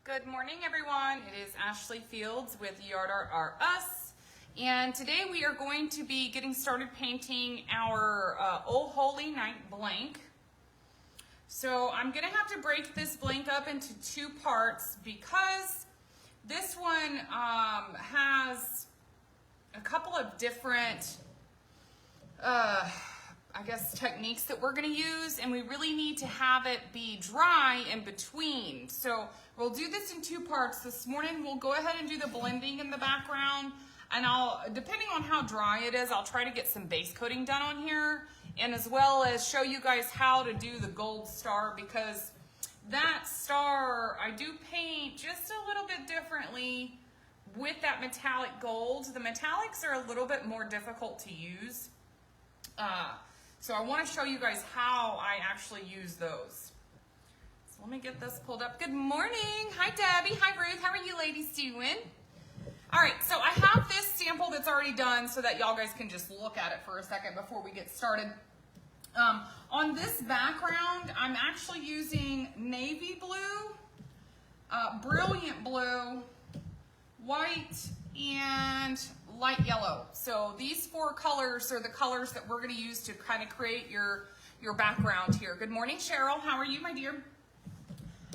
Good morning, everyone. It is Ashley Fields with Yard Art Are Us, and today we are going to be getting started painting our O Holy Night blank. So I'm going to have to break this blank up into two parts because this one has a couple of different I guess techniques that we're going to use, and we really need to have it be dry in between. So we'll do this in two parts. This morning we'll go ahead and do the blending in the background, and depending on how dry it is, I'll try to get some base coating done on here, and as well as show you guys how to do the gold star, because that star I do paint just a little bit differently with that metallic gold. The metallics are a little bit more difficult to use. So I want to show you guys how I actually use those. So let me get this pulled up. Good morning. Hi, Debbie. Hi, Ruth. How are you ladies doing? All right, so I have this sample that's already done so that y'all guys can just look at it for a second before we get started. On this background, I'm actually using navy blue, brilliant blue, white, and light yellow. So these four colors are the colors that we're going to use to kind of create your background here. Good morning, Cheryl. How are you, my dear?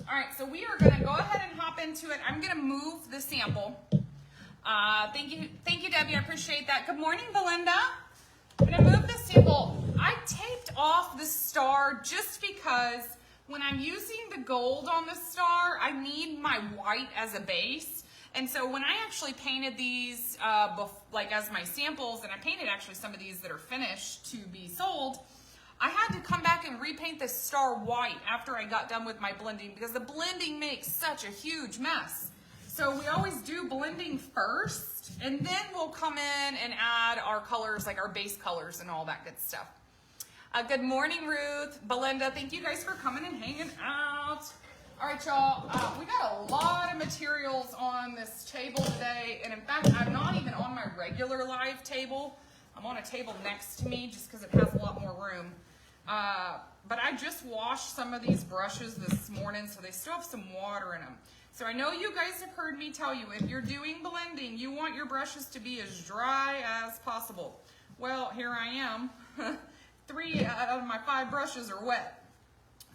All right, so we are going to go ahead and hop into it. I'm going to move the sample. Thank you, Debbie. I appreciate that. Good morning, Belinda. I'm going to move the sample. I taped off the star just because when I'm using the gold on the star, I need my white as a base. And so when I actually painted these like as my samples, and I painted actually some of these that are finished to be sold, I had to come back and repaint the star white after I got done with my blending, because the blending makes such a huge mess. So we always do blending first, and then we'll come in and add our colors, like our base colors and all that good stuff. Good morning, Ruth, Belinda. Thank you guys for coming and hanging out. All right, y'all, we got a lot of materials on this table today, and in fact, I'm not even on my regular live table. I'm on a table next to me just because it has a lot more room. But I just washed some of these brushes this morning, so they still have some water in them. So I know you guys have heard me tell you, if you're doing blending, you want your brushes to be as dry as possible. Well, here I am. 3 out of my 5 brushes are wet.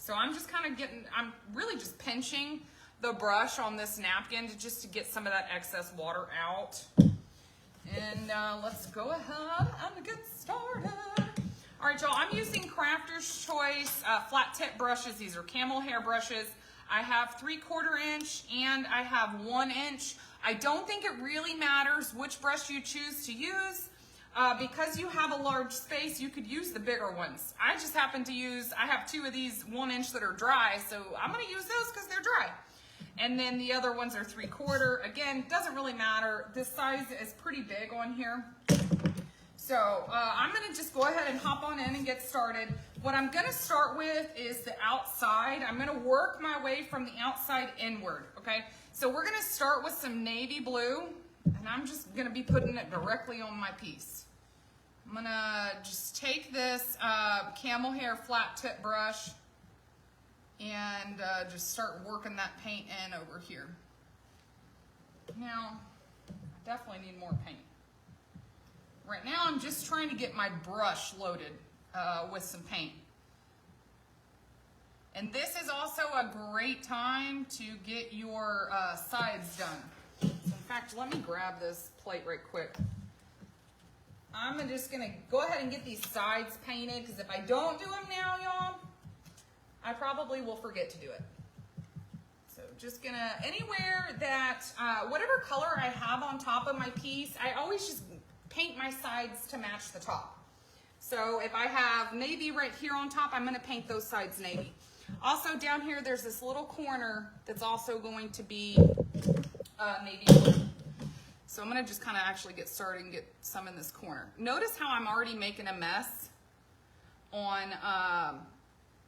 So I'm just kind of I'm really just pinching the brush on this napkin just to get some of that excess water out. And let's go ahead and get started. All right, y'all, I'm using Crafter's Choice flat tip brushes. These are camel hair brushes. I have 3/4 inch and I have 1 inch. I don't think it really matters which brush you choose to use. Because you have a large space, you could use the bigger ones. I just happen to I have 2 of these 1 inch that are dry, so I'm going to use those because they're dry. And then the other ones are 3/4. Again, doesn't really matter. This size is pretty big on here. So I'm going to just go ahead and hop on in and get started. What I'm going to start with is the outside. I'm going to work my way from the outside inward, okay? So we're going to start with some navy blue, and I'm just going to be putting it directly on my piece. I'm going to just take this camel hair flat tip brush and just start working that paint in over here. Now, I definitely need more paint. Right now, I'm just trying to get my brush loaded with some paint. And this is also a great time to get your sides done. So in fact, let me grab this plate right quick. I'm just going to go ahead and get these sides painted, because if I don't do them now, y'all, I probably will forget to do it. So just going to, anywhere that, whatever color I have on top of my piece, I always just paint my sides to match the top. So if I have navy right here on top, I'm going to paint those sides navy. Also down here, there's this little corner that's also going to be navy blue. So I'm going to just kind of actually get started and get some in this corner. Notice how I'm already making a mess on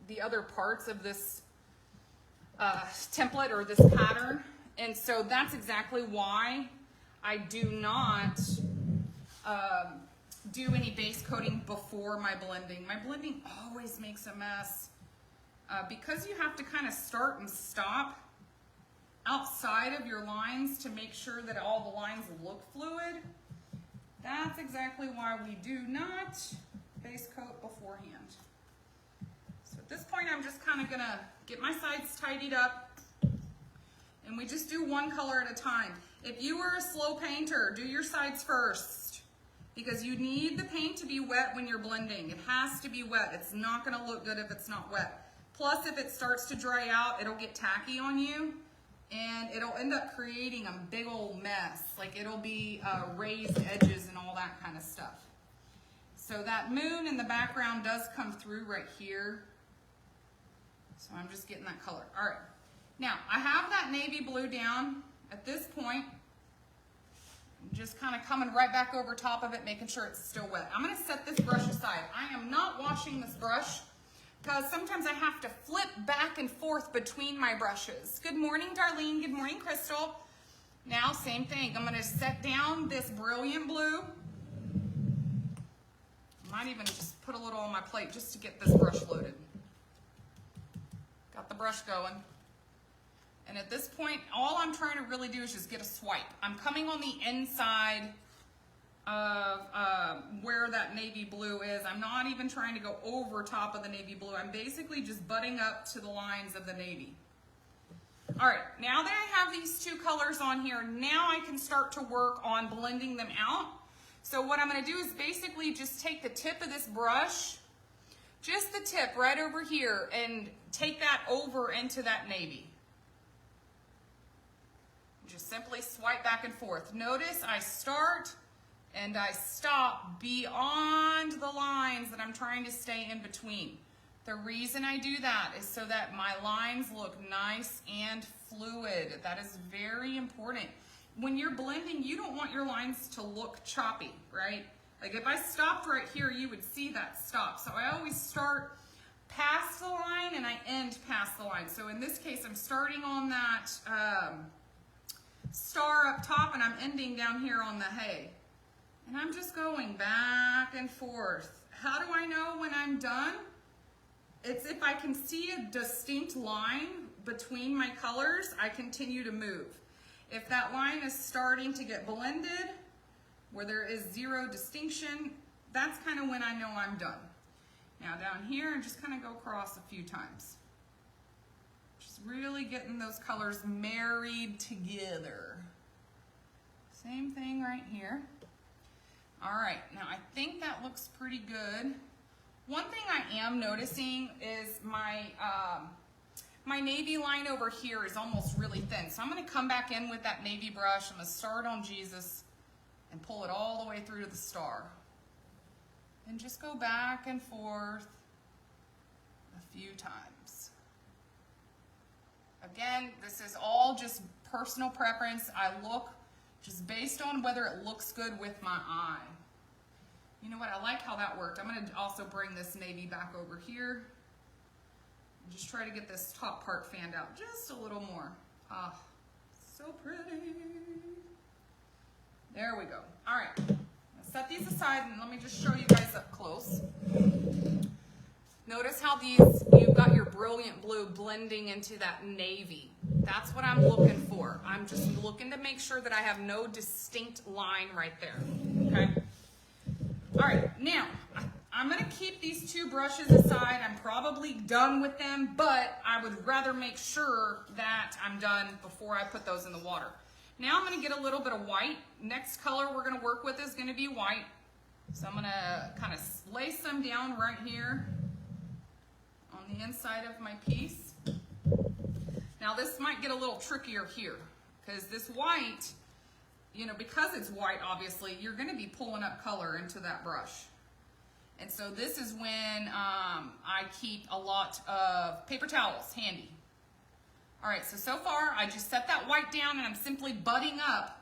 the other parts of this template or this pattern. And so that's exactly why I do not do any base coating before my blending. My blending always makes a mess. Because you have to kind of start and stop, outside of your lines to make sure that all the lines look fluid. That's exactly why we do not base coat beforehand. So at this point, I'm just kind of gonna get my sides tidied up, and we just do one color at a time. If you are a slow painter, do your sides first, because you need the paint to be wet when you're blending. It has to be wet. It's not gonna look good if it's not wet. Plus, if it starts to dry out, it'll get tacky on you, and it'll end up creating a big old mess. Like, it'll be raised edges and all that kind of stuff. So that moon in the background does come through right here. So I'm just getting that color. All right. Now, I have that navy blue down. At this point, I'm just kind of coming right back over top of it, making sure it's still wet. I'm going to set this brush aside. I am not washing this brush because sometimes I have to flip back and forth between my brushes. Good morning, Darlene. Good morning, Crystal. Now, same thing. I'm going to set down this brilliant blue. Might even just put a little on my plate just to get this brush loaded. Got the brush going. And at this point, all I'm trying to really do is just get a swipe. I'm coming on the inside of where that navy blue is. I'm not even trying to go over top of the navy blue. I'm basically just butting up to the lines of the navy. All right, now that I have these two colors on here, now I can start to work on blending them out. So what I'm gonna do is basically just take the tip of this brush, just the tip right over here, and take that over into that navy. Just simply swipe back and forth. Notice I start and I stop beyond the lines that I'm trying to stay in between. The reason I do that is so that my lines look nice and fluid. That is very important. When you're blending, you don't want your lines to look choppy, right? Like if I stopped right here, you would see that stop. So I always start past the line and I end past the line. So in this case, I'm starting on that star up top and I'm ending down here on the hay. And I'm just going back and forth. How do I know when I'm done? It's if I can see a distinct line between my colors, I continue to move. If that line is starting to get blended, where there is zero distinction, that's kind of when I know I'm done. Now down here, I'm just kind of go across a few times. Just really getting those colors married together. Same thing right here. All right, now I think that looks pretty good. One thing I am noticing is my navy line over here is almost really thin. So I'm gonna come back in with that navy brush. I'm gonna start on Jesus and pull it all the way through to the star. And just go back and forth a few times. Again, this is all just personal preference. I look just based on whether it looks good with my eye. You know what, I like how that worked. I'm gonna also bring this navy back over here. And just try to get this top part fanned out just a little more. Ah, so pretty. There we go. All right, let's set these aside and let me just show you guys up close. Notice how you've got your brilliant blue blending into that navy. That's what I'm looking for. I'm just looking to make sure that I have no distinct line right there, okay? All right, now, I'm gonna keep these two brushes aside. I'm probably done with them, but I would rather make sure that I'm done before I put those in the water. Now I'm gonna get a little bit of white. Next color we're gonna work with is gonna be white. So I'm gonna kind of lay some down right here on the inside of my piece. Now this might get a little trickier here because this white, you know, because it's white, obviously, you're gonna be pulling up color into that brush. And so this is when I keep a lot of paper towels handy. All right, so far I just set that white down and I'm simply butting up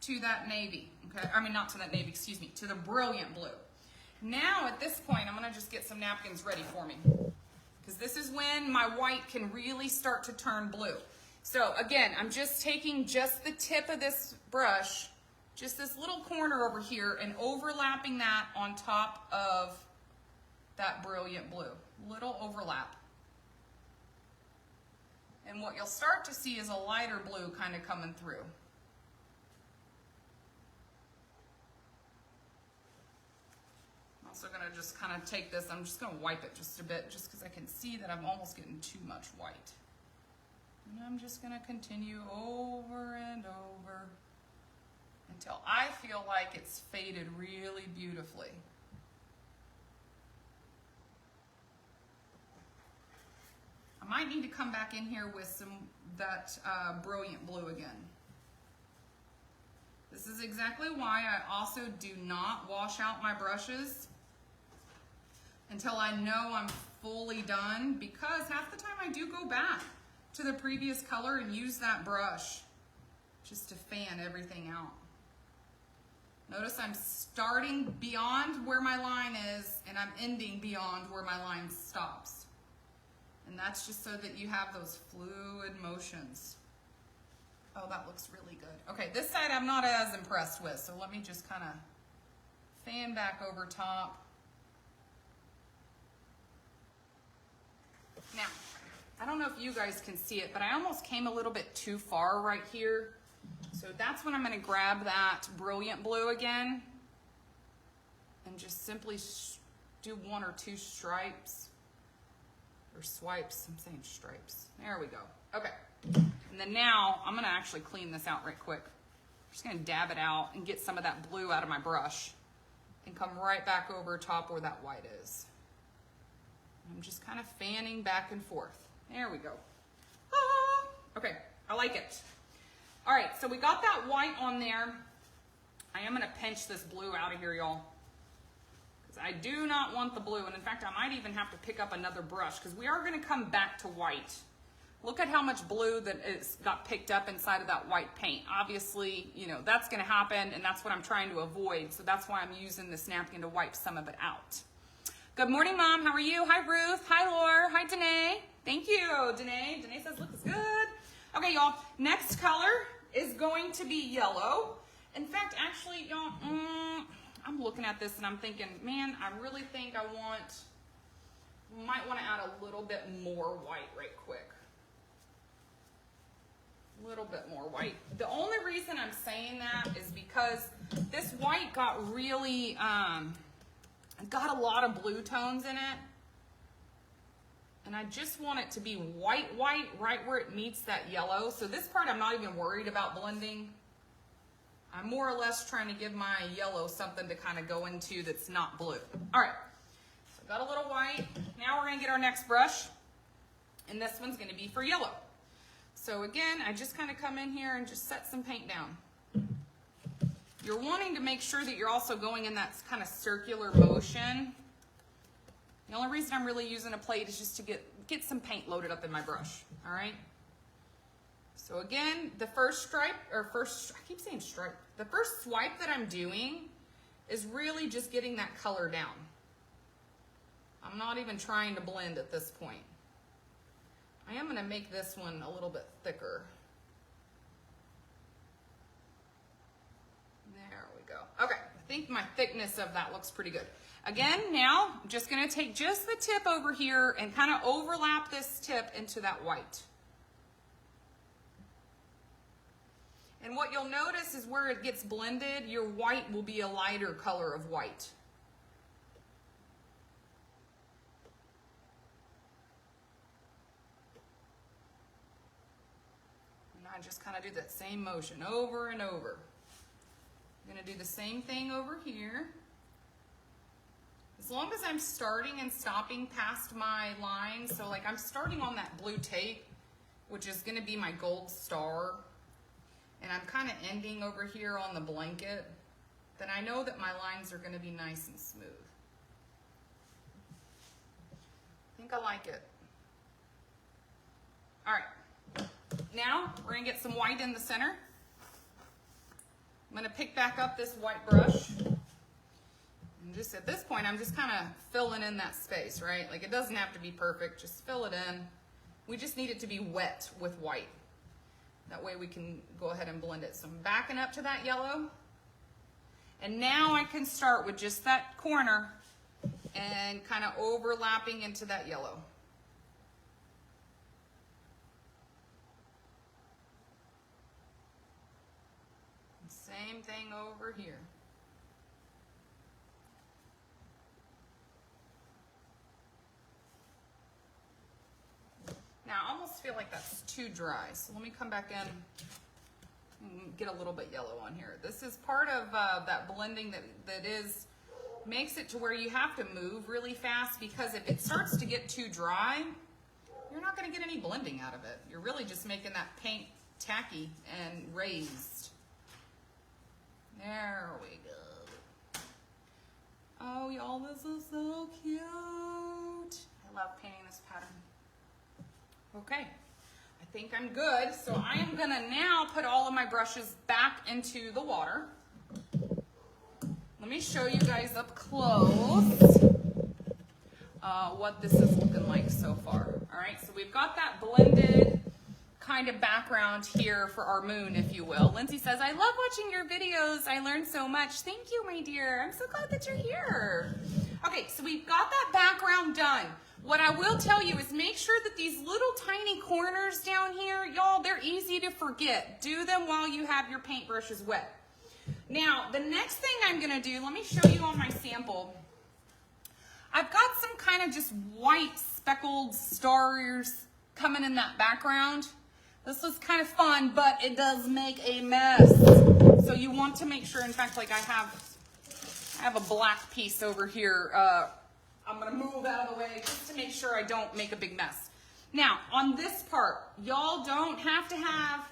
to that navy, okay? I mean, not to that navy, excuse me, to the brilliant blue. Now at this point, I'm gonna just get some napkins ready for me because this is when my white can really start to turn blue. So again, I'm just taking just the tip of this brush, just this little corner over here, and overlapping that on top of that brilliant blue. Little overlap. And what you'll start to see is a lighter blue kind of coming through. I'm also going to just kind of take this, I'm just going to wipe it just a bit just because I can see that I'm almost getting too much white. And I'm just going to continue over and over until I feel like it's faded really beautifully. I might need to come back in here with that brilliant blue again. This is exactly why I also do not wash out my brushes until I know I'm fully done, because half the time I do go back to the previous color and use that brush just to fan everything out. Notice I'm starting beyond where my line is and I'm ending beyond where my line stops. And that's just so that you have those fluid motions. Oh, that looks really good. Okay, this side I'm not as impressed with, so let me just kind of fan back over top. Now, I don't know if you guys can see it, but I almost came a little bit too far right here. So that's when I'm going to grab that brilliant blue again and just simply do 1 or 2 stripes. Or swipes, I'm saying stripes. There we go. Okay. And then now I'm gonna actually clean this out right quick. I'm just gonna dab it out and get some of that blue out of my brush and come right back over top where that white is. I'm just kind of fanning back and forth. There we go. Ah, okay, I like it. All right, so we got that white on there. I am gonna pinch this blue out of here, y'all. I do not want the blue, and in fact, I might even have to pick up another brush because we are going to come back to white. Look at how much blue that is got picked up inside of that white paint. Obviously, you know, that's going to happen, and that's what I'm trying to avoid, so that's why I'm using this napkin to wipe some of it out. Good morning, Mom. How are you? Hi, Ruth. Hi, Laura. Hi, Danae. Thank you, Danae. Danae says, looks good. Okay, y'all, next color is going to be yellow. In fact, actually, y'all, I'm looking at this and I'm thinking, man, I really think might want to add a little bit more white right quick. A little bit more white. The only reason I'm saying that is because this white got really, got a lot of blue tones in it. And I just want it to be white, right where it meets that yellow. So this part I'm not even worried about blending. I'm more or less trying to give my yellow something to kind of go into that's not blue. All right, so got a little white. Now we're gonna get our next brush, and this one's gonna be for yellow. So again, I just kind of come in here and just set some paint down. You're wanting to make sure that you're also going in that kind of circular motion. The only reason I'm really using a plate is just to get some paint loaded up in my brush, all right? So again, the first stripe, or I keep saying stripe, the first swipe that I'm doing is really just getting that color down. I'm not even trying to blend at this point. I am gonna make this one a little bit thicker. There we go. Okay, I think my thickness of that looks pretty good. Again, now I'm just gonna take just the tip over here and kind of overlap this tip into that white. And what you'll notice is where it gets blended, your white will be a lighter color of white. And I just kind of do that same motion over and over. I'm going to do the same thing over here. As long as I'm starting and stopping past my line, so like I'm starting on that blue tape, which is going to be my gold star, and I'm kind of ending over here on the blanket, then I know that my lines are going to be nice and smooth. I think I like it. All right, now we're going to get some white in the center. I'm going to pick back up this white brush. And just at this point, I'm just kind of filling in that space, right? Like it doesn't have to be perfect, just fill it in. We just need it to be wet with white. That way we can go ahead and blend it. So I'm backing up to that yellow. And now I can start with just that corner and kind of overlapping into that yellow. Same thing over here. Now, I almost feel like that's too dry, so let me come back in and get a little bit yellow on here. This is part of that blending that makes it to where you have to move really fast, because if it starts to get too dry, you're not going to get any blending out of it. You're really just making that paint tacky and raised. There we go. Oh, y'all, this is so cute. I love painting this pattern. Okay, I think I'm good. So I am gonna now put all of my brushes back into the water. Let me show you guys up close what this is looking like so far. All right, so we've got that blended kind of background here for our moon, if you will. Lindsay says, I love watching your videos. I learned so much. Thank you, my dear. I'm so glad that you're here. Okay, so we've got that background done. What I will tell you is make sure that these little tiny corners down here, y'all, they're easy to forget. Do them while you have your paintbrushes wet. Now, the next thing I'm gonna do, let me show you on my sample. I've got some kind of just white speckled stars coming in that background. This was kind of fun, but it does make a mess. So you want to make sure, in fact, like I have a black piece over here. I'm gonna move out of the way just to make sure I don't make a big mess. Now, on this part, y'all don't have to have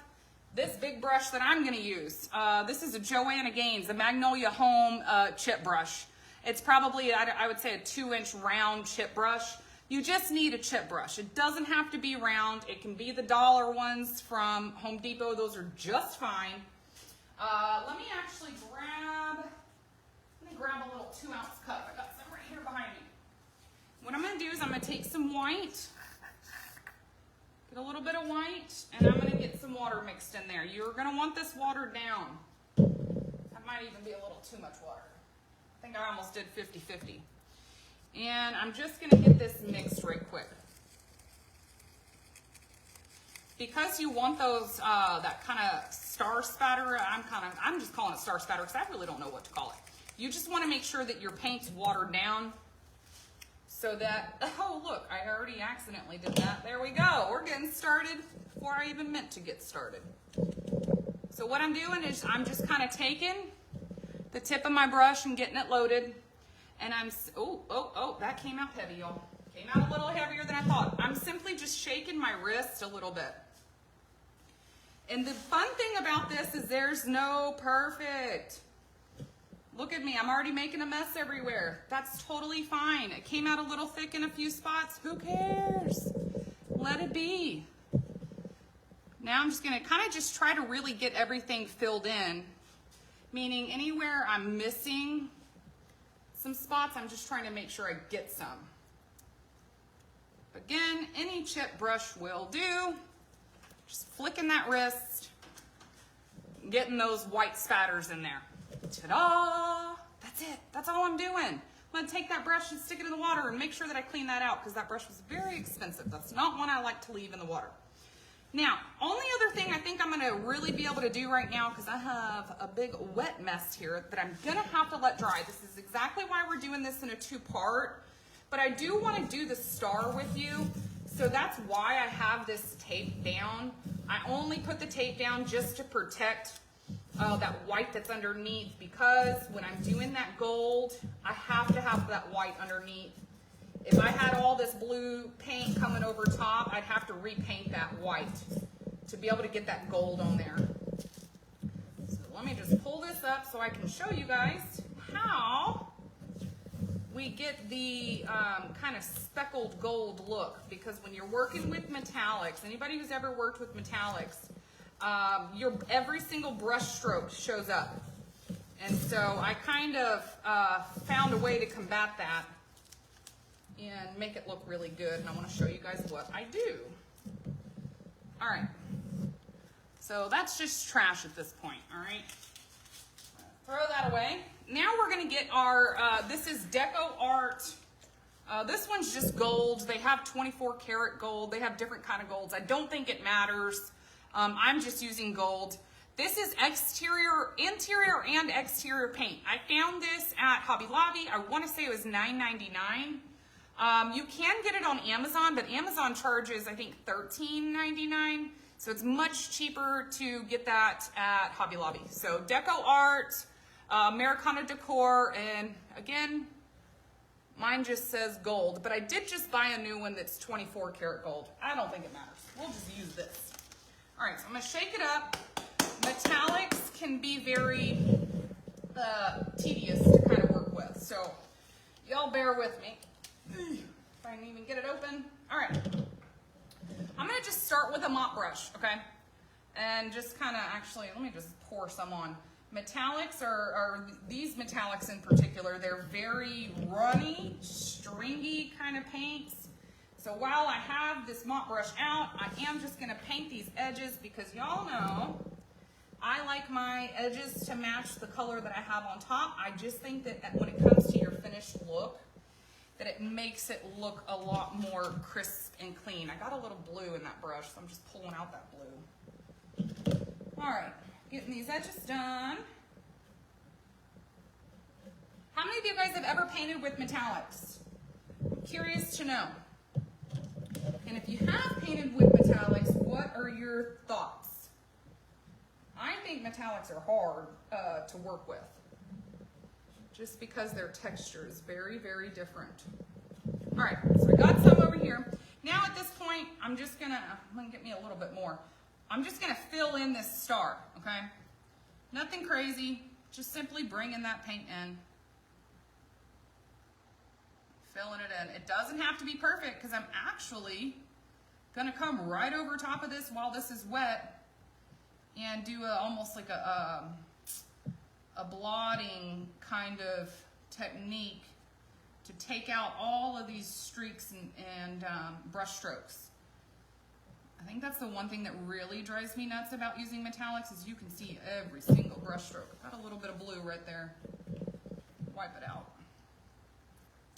this big brush that I'm gonna use. This is a Joanna Gaines, a Magnolia Home chip brush. It's probably, I would say, a 2-inch round chip brush. You just need a chip brush. It doesn't have to be round. It can be the dollar ones from Home Depot. Those are just fine. Let me actually grab a little 2-ounce cup. I got some right here behind me. What I'm gonna do is I'm gonna take some white, get a little bit of white, and I'm gonna get some water mixed in there. You're gonna want this watered down. That might even be a little too much water. I think I almost did 50-50. And I'm just gonna get this mixed right quick. Because you want those, that kind of star spatter, I'm just calling it star spatter because I really don't know what to call it. You just wanna make sure that your paint's watered down so that, oh look, I already accidentally did that. There we go, we're getting started before I even meant to get started. So what I'm doing is I'm just kind of taking the tip of my brush and getting it loaded. And I'm, oh, that came out heavy, y'all. Came out a little heavier than I thought. I'm simply just shaking my wrist a little bit. And the fun thing about this is there's no perfect. Look at me, I'm already making a mess everywhere. That's totally fine. It came out a little thick in a few spots. Who cares? Let it be. Now I'm just gonna kind of just try to really get everything filled in. Meaning anywhere I'm missing some spots, I'm just trying to make sure I get some. Again, any chip brush will do. Just flicking that wrist, getting those white spatters in there. Ta-da! That's it. That's all I'm doing. I'm gonna take that brush and stick it in the water and make sure that I clean that out because that brush was very expensive. That's not one I like to leave in the water. Now, only other thing I think I'm gonna really be able to do right now, because I have a big wet mess here that I'm gonna have to let dry. This is exactly why we're doing this in a 2-part, but I do wanna do the star with you, so that's why I have this tape down. I only put the tape down just to protect that white that's underneath, because when I'm doing that gold, I have to have that white underneath. If I had all this blue paint coming over top, I'd have to repaint that white to be able to get that gold on there. So let me just pull this up so I can show you guys how we get the kind of speckled gold look. Because when you're working with metallics, anybody who's ever worked with metallics, every single brush stroke shows up. And so I kind of found a way to combat that and make it look really good, and I want to show you guys what I do. All right, so that's just trash at this point, all right? Throw that away. Now we're gonna get our, this is Deco Art. This one's just gold. They have 24 karat gold. They have different kind of golds. I don't think it matters. I'm just using gold. This is interior and exterior paint. I found this at Hobby Lobby. I want to say it was $9.99. You can get it on Amazon, but Amazon charges, I think, $13.99. So it's much cheaper to get that at Hobby Lobby. So Deco Art, Americana Decor, and again, mine just says gold, but I did just buy a new one that's 24 karat gold. I don't think it matters. We'll just use this. All right, so I'm gonna shake it up. Metallics can be very tedious to kind of work with, so y'all bear with me. If I can even get it open. All right, I'm gonna just start with a mop brush, okay? And just kind of, actually, let me just pour some on. Metallics are these metallics in particular, they're very runny, stringy kind of paints. So while I have this mop brush out, I am just gonna paint these edges because y'all know I like my edges to match the color that I have on top. I just think that when it comes to your finished look, that it makes it look a lot more crisp and clean. I got a little blue in that brush, so I'm just pulling out that blue. All right, getting these edges done. How many of you guys have ever painted with metallics? I'm curious to know. And if you have painted with metallics, what are your thoughts? I think metallics are hard to work with, just because their texture is very, very different. All right, so I got some over here. Now at this point, I'm gonna get me a little bit more. I'm just gonna fill in this star, okay? Nothing crazy, just simply bringing that paint in. Filling it in. It doesn't have to be perfect because I'm actually gonna come right over top of this while this is wet and do almost like a blotting kind of technique to take out all of these streaks and brush strokes. I think that's the one thing that really drives me nuts about using metallics is you can see every single brush stroke. Got a little bit of blue right there. Wipe it out.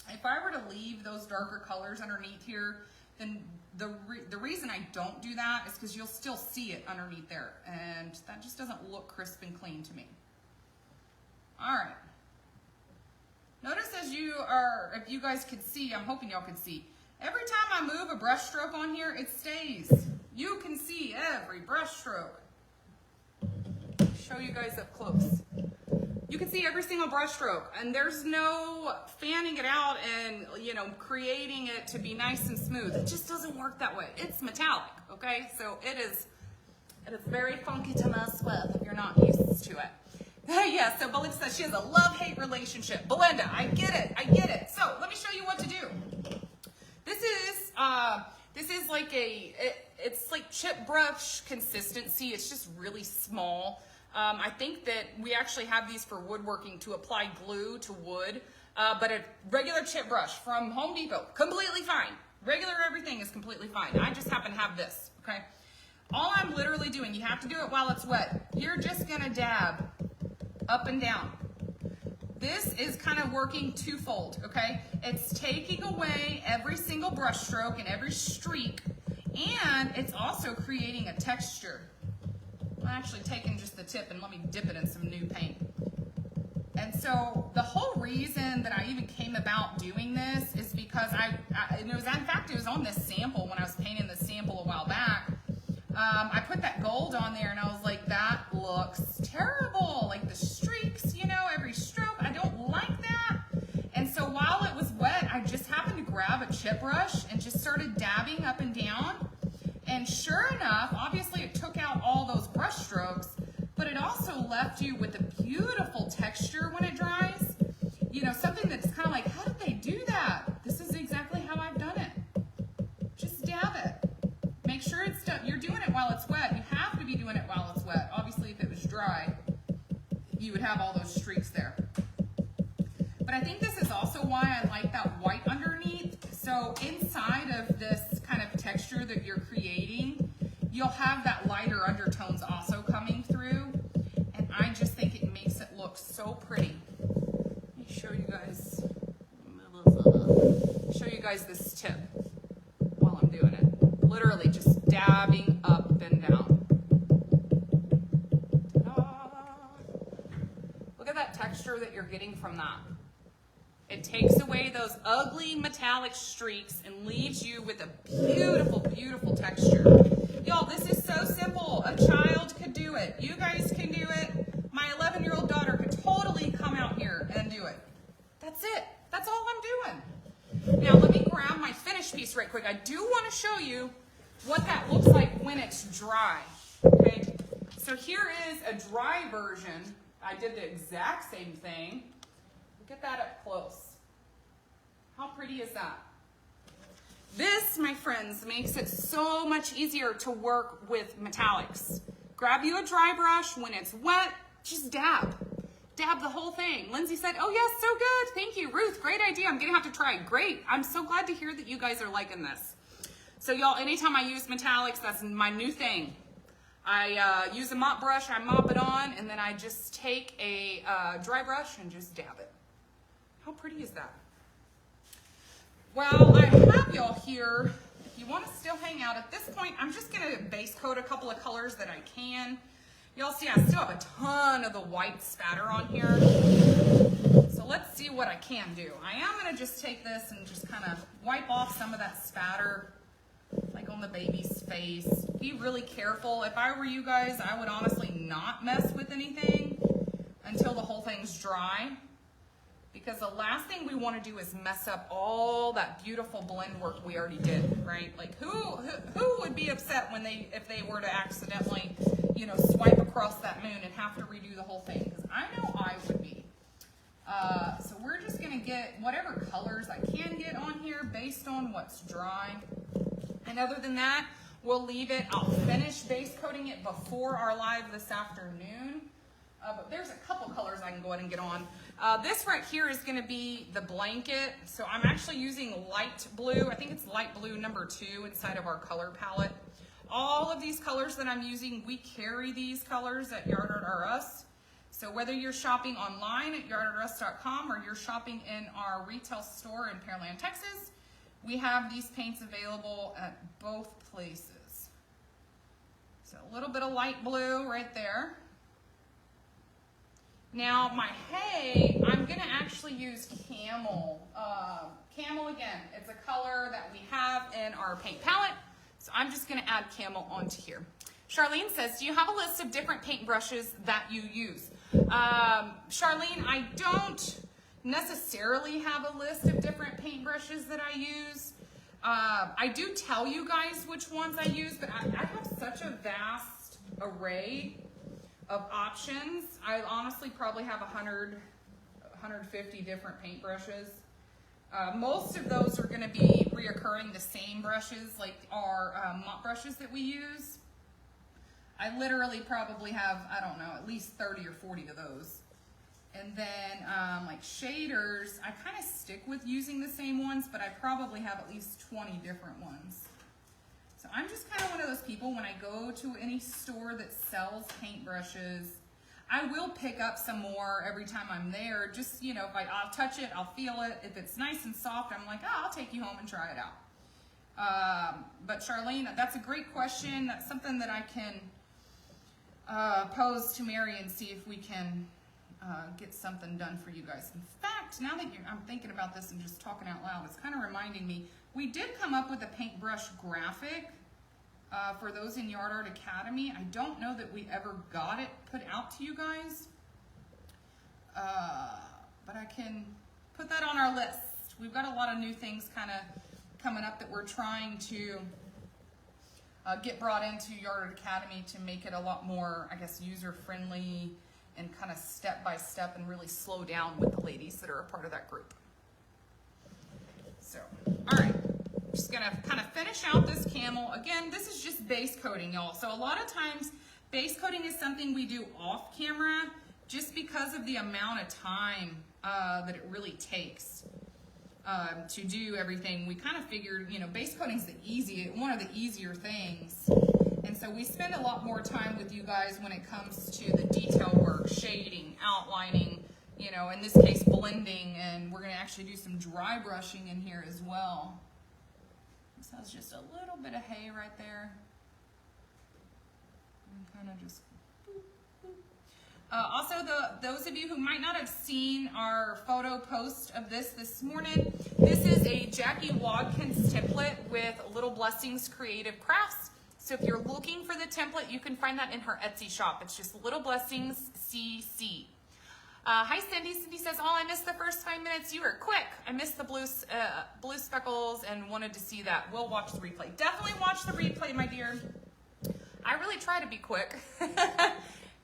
If I were to leave those darker colors underneath here, then the reason I don't do that is because you'll still see it underneath there, and that just doesn't look crisp and clean to me. All right. Notice if you guys could see, I'm hoping y'all could see, every time I move a brush stroke on here, it stays. You can see every brush stroke. Show you guys up close. You can see every single brush stroke, and there's no fanning it out and, you know, creating it to be nice and smooth. It just doesn't work that way. It's metallic, okay? So it is very funky to mess with if you're not used to it. Yeah, so Belinda says she has a love-hate relationship. Belinda, I get it. So let me show you what to do. This is like it's like chip brush consistency. It's just really small. I think that we actually have these for woodworking to apply glue to wood, but a regular chip brush from Home Depot, completely fine. Regular everything is completely fine. I just happen to have this, okay? All I'm literally doing, you have to do it while it's wet. You're just gonna dab up and down. This is kind of working twofold, okay? It's taking away every single brush stroke and every streak, and it's also creating a texture. I'm actually taking just the tip and let me dip it in some new paint. And so the whole reason that I even came about doing this is because it was on this sample when I was painting this sample a while back. I put that gold on there and I was like, that looks terrible. Like the streaks, you know, every stroke, I don't like that. And so while it was wet, I just happened to grab a chip brush and just started dabbing up and down. And sure enough, obviously it took out all those brush strokes, but it also left you with a beautiful texture when it dries. You know, something that's kind of like, how did they do that? This is exactly how I've done it. Just dab it. Make sure it's done. You're doing it while it's wet. You have to be doing it while it's wet. Obviously, if it was dry, you would have all those streaks there. But I think this is also why I like that white underneath. So inside of this kind of texture that you're creating, you'll have that lighter undertones also coming through. And I just think it makes it look so pretty. Let me show you guys this tip while I'm doing it. Literally just dabbing up and down. texture that you're getting from that. It takes away those ugly metallic streaks and leaves you with a beautiful, beautiful texture. Y'all, this is so simple. A child could do it. You guys can do it. My 11-year-old daughter could totally come out here and do it. That's it. That's all I'm doing. Now, let me grab my finished piece right quick. I do want to show you what that looks like when it's dry. Okay? So here is a dry version. I did the exact same thing. Look at that up close. How pretty is that? This, my friends, makes it so much easier to work with metallics. Grab you a dry brush. When it's wet, just dab. Dab the whole thing. Lindsay said, oh yes, so good. Thank you, Ruth. Great idea. I'm going to have to try it. Great. I'm so glad to hear that you guys are liking this. So y'all, anytime I use metallics, that's my new thing. I use a mop brush, I mop it on, and then I just take a dry brush and just dab it. How pretty is that? Well, I have y'all here. If you want to still hang out at this point, I'm just going to base coat a couple of colors that I can. Y'all see I still have a ton of the white spatter on here. So let's see what I can do. I am going to just take this and just kind of wipe off some of that spatter, like on the baby's face. Be really careful. If I were you guys, I would honestly not mess with anything until the whole thing's dry. Because the last thing we want to do is mess up all that beautiful blend work we already did, right? Like who would be upset when if they were to accidentally, you know, swipe across that moon and have to redo the whole thing? Because I know I would be. So we're just going to get whatever colors I can get on here based on what's dry. And other than that, we'll leave it. I'll finish base coating it before our live this afternoon. But there's a couple colors I can go ahead and get on. This right here is going to be the blanket. So I'm actually using light blue. I think it's light blue number 2 inside of our color palette. All of these colors that I'm using, we carry these colors at Yard Art R Us. So whether you're shopping online at yardartus.com or you're shopping in our retail store in Pearland, Texas, we have these paints available at both places. So a little bit of light blue right there. Now my hay, I'm going to actually use camel. Camel again, it's a color that we have in our paint palette. So I'm just going to add camel onto here. Charlene says, do you have a list of different paint brushes that you use? Charlene, I don't necessarily have a list of different paint brushes that I use. I do tell you guys which ones I use, but I have such a vast array of options. I honestly probably have 100, 150 different paint brushes. Most of those are going to be reoccurring, the same brushes like our mop brushes that we use. I literally probably have, I don't know, at least 30 or 40 of those. And then like shaders, I kind of stick with using the same ones, but I probably have at least 20 different ones. So I'm just kind of one of those people, when I go to any store that sells paintbrushes, I will pick up some more every time I'm there. Just, you know, I'll touch it, I'll feel it. If it's nice and soft, I'm like, oh, I'll take you home and try it out. But Charlene, that's a great question. That's something that I can pose to Mary and see if we can get something done for you guys. In fact, now that I'm thinking about this and just talking out loud, it's kind of reminding me, we did come up with a paintbrush graphic for those in Yard Art Academy. I don't know that we ever got it put out to you guys, but I can put that on our list. We've got a lot of new things kind of coming up that we're trying to get brought into Yard Art Academy to make it a lot more, I guess, user-friendly and kind of step-by-step and really slow down with the ladies that are a part of that group. So, all right, just gonna kind of finish out this camel. Again, this is just base coating, y'all. So a lot of times, base coating is something we do off camera just because of the amount of time that it really takes to do everything. We kind of figured, you know, base coating's one of the easier things. And so we spend a lot more time with you guys when it comes to the detail work, shading, outlining, you know, in this case, blending, and we're going to actually do some dry brushing in here as well. This has just a little bit of hay right there. And kind of just, boop, boop. Also, those of you who might not have seen our photo post of this morning, this is a Jackie Watkins template with Little Blessings Creative Crafts. So if you're looking for the template, you can find that in her Etsy shop. It's just Little Blessings CC. Hi Cindy. Cindy says, oh, I missed the first 5 minutes. You were quick. I missed the blue speckles and wanted to see that. We'll watch the replay. Definitely watch the replay, my dear. I really try to be quick.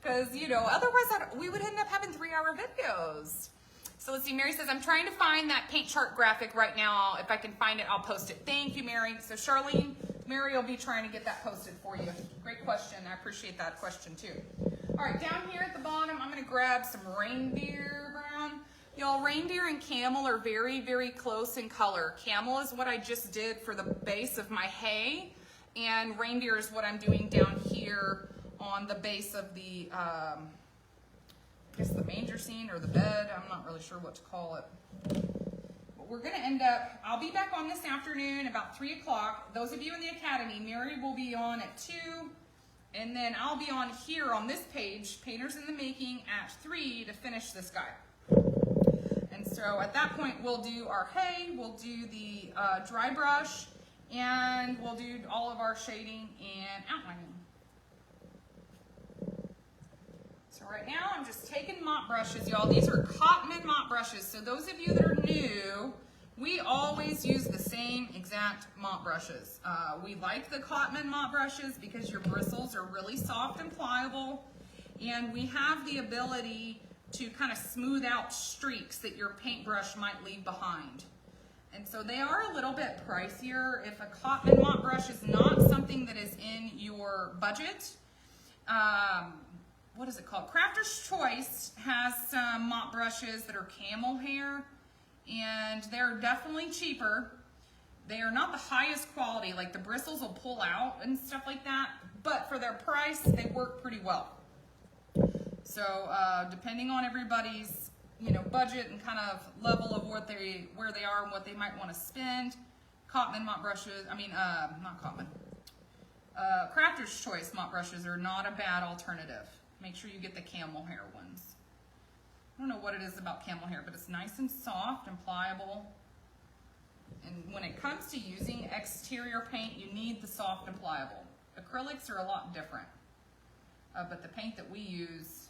Because, you know, otherwise we would end up having 3-hour videos. So let's see, Mary says, I'm trying to find that paint chart graphic right now. If I can find it, I'll post it. Thank you, Mary. So Charlene, Mary will be trying to get that posted for you. Great question. I appreciate that question too. All right, down here at the bottom, I'm going to grab some reindeer brown. Y'all, reindeer and camel are very, very close in color. Camel is what I just did for the base of my hay, and reindeer is what I'm doing down here on the base of the, I guess the manger scene or the bed. I'm not really sure what to call it. But we're going to end up, I'll be back on this afternoon about 3 o'clock. Those of you in the academy, Mary will be on at 2. And then I'll be on here on this page, Painters in the Making, at 3 to finish this guy. And so at that point, we'll do our hay, we'll do the dry brush, and we'll do all of our shading and outlining. So right now, I'm just taking mop brushes, y'all. These are Cotman mop brushes. So those of you that are new, we always use the same exact mop brushes. We like the Cotman mop brushes because your bristles are really soft and pliable, and we have the ability to kind of smooth out streaks that your paintbrush might leave behind. And so they are a little bit pricier. If a Cotman mop brush is not something that is in your budget, what is it called? Crafter's Choice has some mop brushes that are camel hair, and they're definitely cheaper. They are not the highest quality, like the bristles will pull out and stuff like that, but for their price, they work pretty well. So depending on everybody's, you know, budget and kind of level of where they are and what they might want to spend, Cotman mop brushes, not Cotman, Crafter's Choice mop brushes are not a bad alternative. Make sure you get the camel hair ones. I don't know what it is about camel hair, but it's nice and soft and pliable. And when it comes to using exterior paint, you need the soft and pliable. Acrylics are a lot different. But the paint that we use,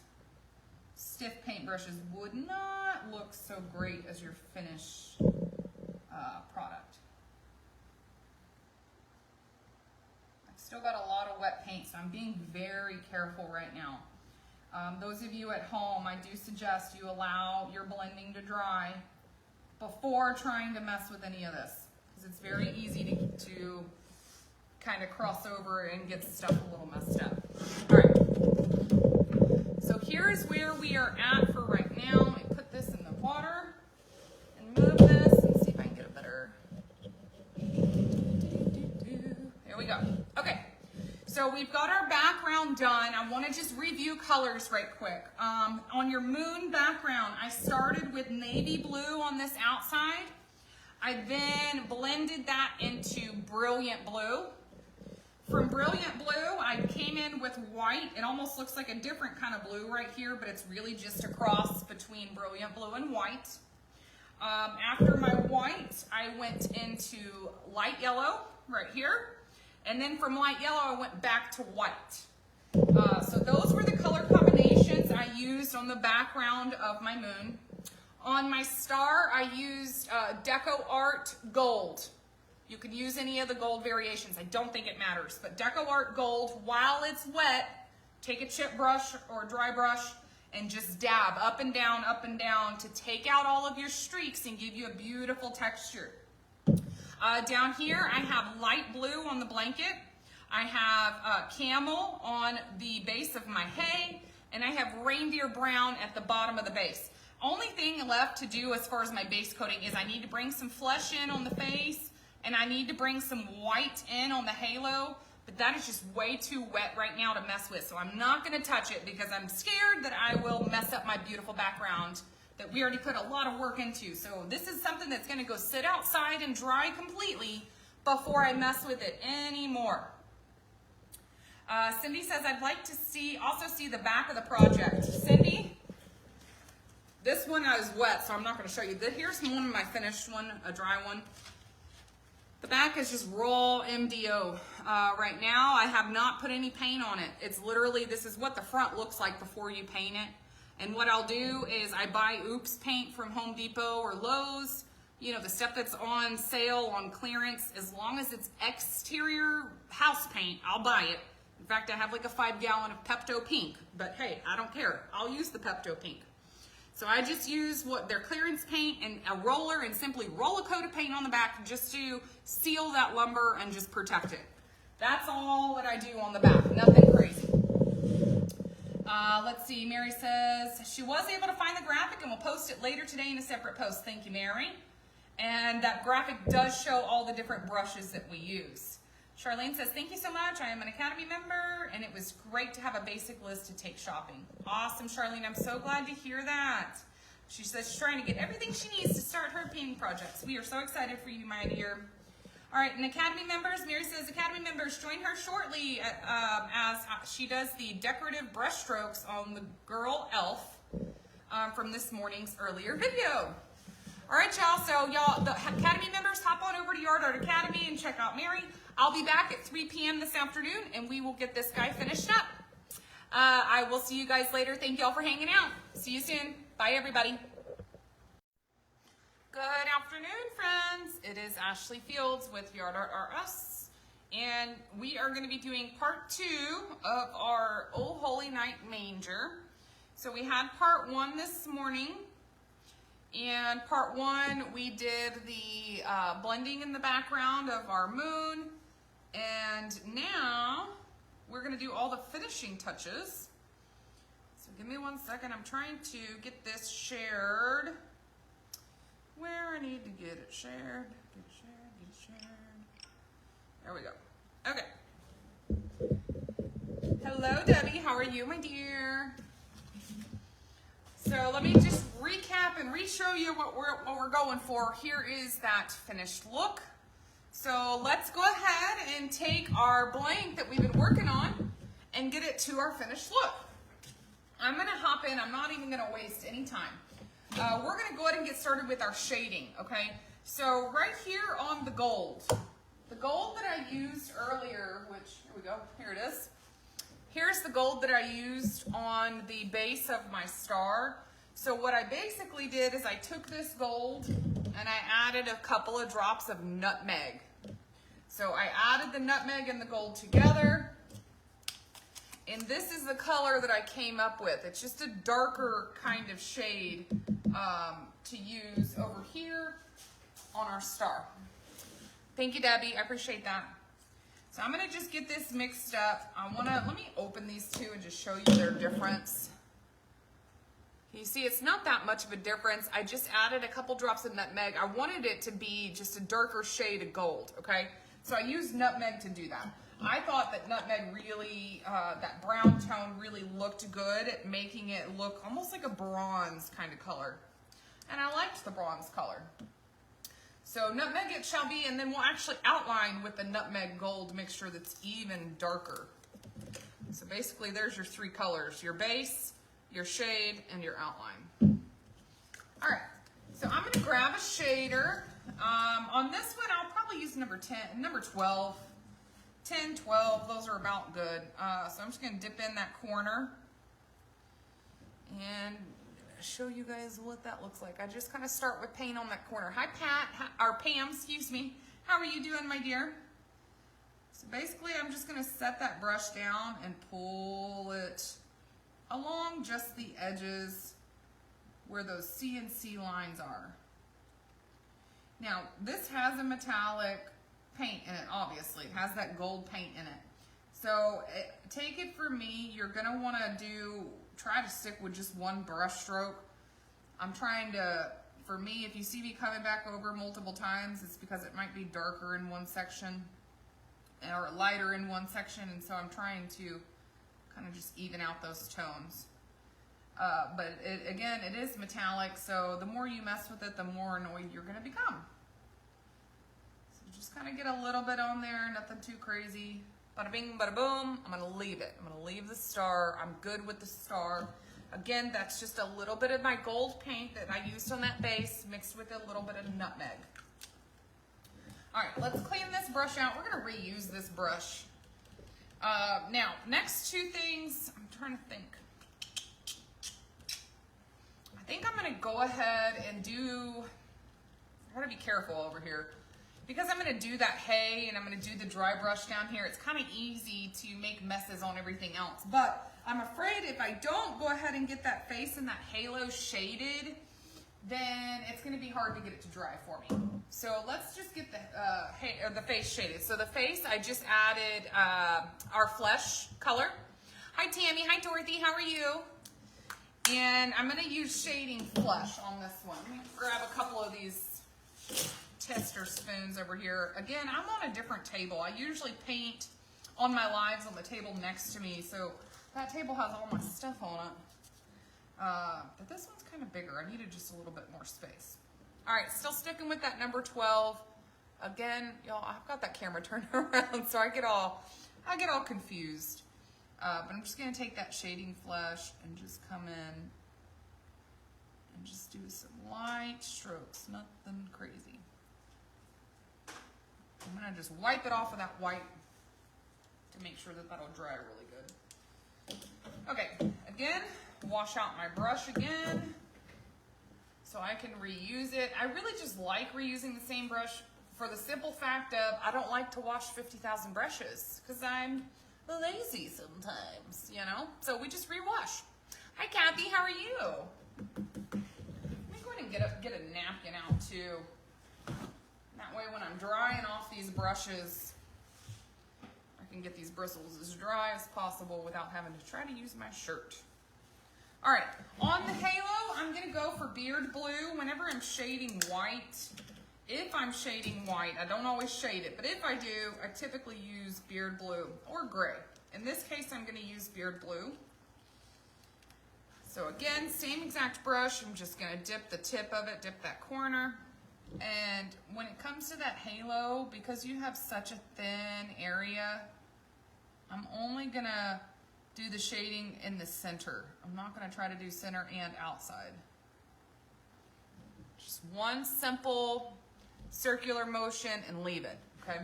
stiff paintbrushes would not look so great as your finished product. I've still got a lot of wet paint, so I'm being very careful right now. Those of you at home, I do suggest you allow your blending to dry before trying to mess with any of this, because it's very easy to kind of cross over and get stuff a little messed up. All right, so here's where we are at for right now. Let me put this in the water and move this and see if I can get a better, there we go. Okay. So we've got our background done. I want to just review colors right quick. On your moon background, I started with navy blue on this outside. I then blended that into brilliant blue. From brilliant blue, I came in with white. It almost looks like a different kind of blue right here, but it's really just a cross between brilliant blue and white. After my white, I went into light yellow right here. And then from light yellow, I went back to white. So those were the color combinations I used on the background of my moon. On my star, I used Deco Art Gold. You can use any of the gold variations. I don't think it matters. But Deco Art Gold, while it's wet, take a chip brush or a dry brush and just dab up and down to take out all of your streaks and give you a beautiful texture. Down here, I have light blue on the blanket. I have camel on the base of my hay, and I have reindeer brown at the bottom of the base. Only thing left to do as far as my base coating is I need to bring some flesh in on the face, and I need to bring some white in on the halo, but that is just way too wet right now to mess with, so I'm not going to touch it because I'm scared that I will mess up my beautiful background that we already put a lot of work into. So this is something that's going to go sit outside and dry completely before I mess with it anymore. Cindy says, I'd like to also see the back of the project. Cindy, this one is wet, so I'm not going to show you. Here's one of my finished one, a dry one. The back is just raw MDO. Right now, I have not put any paint on it. It's literally, this is what the front looks like before you paint it. And what I'll do is I buy Oops paint from Home Depot or Lowe's. You know, the stuff that's on sale, on clearance, as long as it's exterior house paint, I'll buy it. In fact, I have like a 5-gallon of Pepto Pink, but hey, I don't care. I'll use the Pepto Pink. So I just use their clearance paint and a roller and simply roll a coat of paint on the back just to seal that lumber and just protect it. That's all that I do on the back, nothing crazy. Let's see, Mary says, she was able to find the graphic and we'll post it later today in a separate post. Thank you, Mary. And that graphic does show all the different brushes that we use. Charlene says, thank you so much. I am an Academy member, and it was great to have a basic list to take shopping. Awesome, Charlene. I'm so glad to hear that. She says she's trying to get everything she needs to start her painting projects. We are so excited for you, my dear. All right, and Academy members, Mary says, Academy members, join her shortly as she does the decorative brush strokes on the girl elf from this morning's earlier video. All right, y'all, so y'all, the Academy members, hop on over to Yard Art Academy and check out Mary. I'll be back at 3 p.m. this afternoon, and we will get this guy finished up. I will see you guys later. Thank y'all for hanging out. See you soon. Bye, everybody. Good afternoon, friends. It is Ashley Fields with Yard Art RS, and we are going to be doing part 2 of our O Holy Night Manger. So we had part 1 this morning. And part 1, we did the blending in the background of our moon. And now we're going to do all the finishing touches. So give me 1 second. I'm trying to get this shared. Where I need to get it shared. Get it shared, get it shared. There we go. Okay. Hello, Debbie. How are you, my dear? So let me just recap and re-show you what we're going for. Here is that finished look. So let's go ahead and take our blank that we've been working on and get it to our finished look. I'm going to hop in. I'm not even going to waste any time. We're going to go ahead and get started with our shading, okay? So right here on the gold that I used earlier, which, here we go, here it is. Here's the gold that I used on the base of my star. So what I basically did is I took this gold and I added a couple of drops of nutmeg. So I added the nutmeg and the gold together. And this is the color that I came up with. It's just a darker kind of shade to use over here on our star. Thank you, Debbie. I appreciate that. So I'm going to just get this mixed up. Let me open these two and just show you their difference. You see, it's not that much of a difference. I just added a couple drops of nutmeg. I wanted it to be just a darker shade of gold, okay? So I used nutmeg to do that. I thought that nutmeg really, that brown tone really looked good at making it look almost like a bronze kind of color. And I liked the bronze color. So nutmeg it shall be, and then we'll actually outline with the nutmeg gold mixture that's even darker. So basically there's your 3 colors, your base, your shade, and your outline. All right, so I'm gonna grab a shader. On this one, I'll probably use number 12. 10, 12, those are about good. So I'm just gonna dip in that corner and show you guys what that looks like. I just kind of start with paint on that corner. Hi, Pam, excuse me. How are you doing, my dear? So basically, I'm just gonna set that brush down and pull it along just the edges where those CNC lines are. Now, this has a metallic paint in it, obviously. It has that gold paint in it. So take it from me, you're gonna wanna try to stick with just one brush stroke. I'm trying to, for me, if you see me coming back over multiple times, it's because it might be darker in one section or lighter in one section, and so I'm trying to kind of just even out those tones. But again, it is metallic, so the more you mess with it, the more annoyed you're gonna become. So just kind of get a little bit on there, nothing too crazy. Bada bing, bada boom. I'm gonna leave it. I'm gonna leave the star. I'm good with the star. Again, that's just a little bit of my gold paint that I used on that base mixed with a little bit of nutmeg. All right, let's clean this brush out. We're gonna reuse this brush. Now, next two things, I'm trying to think. I think I'm gonna go ahead and do, I gotta be careful over here. Because I'm gonna do that hay and I'm gonna do the dry brush down here, it's kind of easy to make messes on everything else. But I'm afraid if I don't go ahead and get that face and that halo shaded, then it's gonna be hard to get it to dry for me. So let's just get the face shaded. So the face, I just added our flesh color. Hi Tammy, hi Dorothy, how are you? And I'm gonna use shading flesh on this one. Let me grab a couple of these tester spoons over here. Again, I'm on a different table. I usually paint on my lives on the table next to me, so that table has all my stuff on it. But this one's kind of bigger. I needed just a little bit more space. All right, still sticking with that number 12. Again, y'all, I've got that camera turned around, so I get all confused. But I'm just gonna take that shading flesh and just come in and just do some light strokes, nothing crazy. I'm gonna just wipe it off with that white to make sure that that'll dry really good. Okay, again, wash out my brush again so I can reuse it. I really just like reusing the same brush for the simple fact of I don't like to wash 50,000 brushes because I'm lazy sometimes, you know? So we just rewash. Hi Kathy, how are you? Let me go ahead and get a napkin out too. That way when I'm drying off these brushes, I can get these bristles as dry as possible without having to try to use my shirt. All right, on the halo, I'm gonna go for beard blue. Whenever I'm shading white, if I'm shading white, I don't always shade it, but if I do, I typically use beard blue or gray. In this case, I'm gonna use beard blue. So again, same exact brush. I'm just gonna dip the tip of it, dip that corner. And when it comes to that halo, because you have such a thin area, I'm only gonna do the shading in the center. I'm not gonna try to do center and outside. Just one simple circular motion and leave it, okay?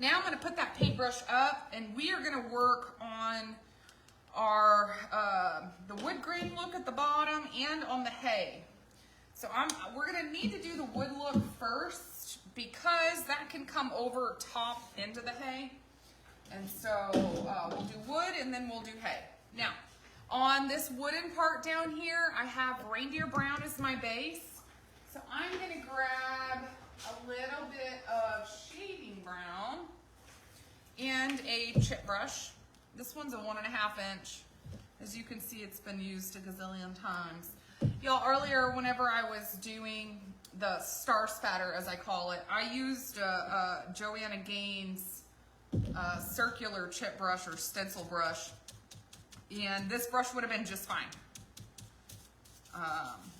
Now I'm gonna put that paintbrush up and we are gonna work on our, the wood grain look at the bottom and on the hay. So we're gonna need to do the wood look first because that can come over top into the hay. And so we'll do wood and then we'll do hay. Now, on this wooden part down here, I have reindeer brown as my base. So I'm gonna grab a little bit of shading brown and a chip brush. This one's a 1.5 inch. As you can see, it's been used a gazillion times. Y'all, earlier, whenever I was doing the star spatter, as I call it, I used Joanna Gaines' circular chip brush or stencil brush, and this brush would have been just fine.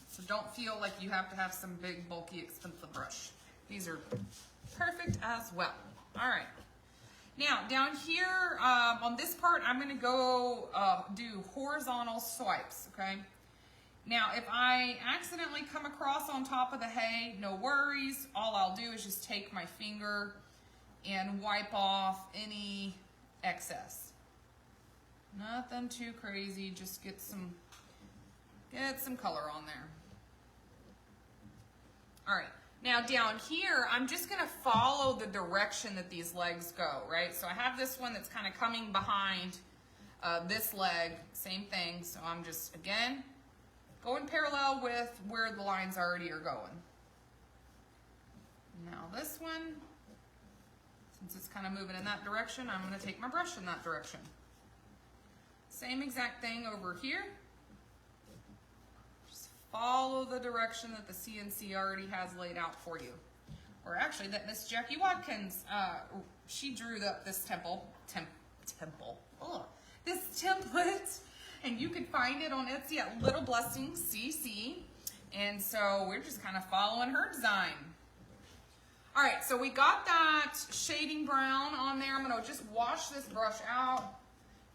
So don't feel like you have to have some big, bulky, expensive brush. These are perfect as well. All right. Now, down here, on this part, I'm gonna go do horizontal swipes, okay? Now, if I accidentally come across on top of the hay, no worries. All I'll do is just take my finger and wipe off any excess. Nothing too crazy, just get some color on there. All right, now down here, I'm just gonna follow the direction that these legs go, right? So I have this one that's kind of coming behind this leg, same thing. So I'm just, again, going parallel with where the lines already are going. Now this one, since it's kind of moving in that direction, I'm gonna take my brush in that direction. Same exact thing over here. Just follow the direction that the CNC already has laid out for you. Or actually that Miss Jackie Watkins, she drew up this this template, and you can find it on Etsy at Little Blessings CC. And so we're just kind of following her design. All right, so we got that shading brown on there. I'm gonna just wash this brush out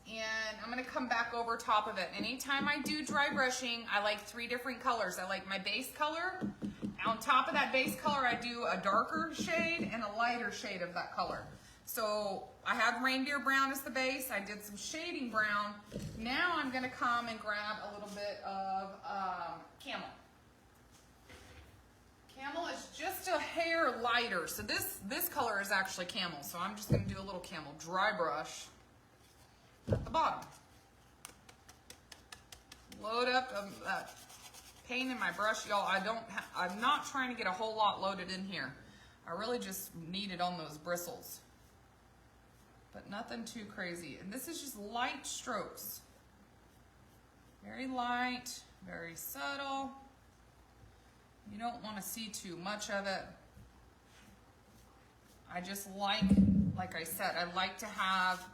and I'm gonna come back over top of it. Anytime I do dry brushing, I like 3 different colors. I like my base color. On top of that base color, I do a darker shade and a lighter shade of that color. So I have reindeer brown as the base. I did some shading brown. Now I'm gonna come and grab a little bit of camel. Camel is just a hair lighter. So this color is actually camel. So I'm just gonna do a little camel dry brush at the bottom. Load up that paint in my brush, y'all. I'm not trying to get a whole lot loaded in here. I really just need it on those bristles. But nothing too crazy. And this is just light strokes. Very light, very subtle. You don't want to see too much of it. I just like I said, I like to have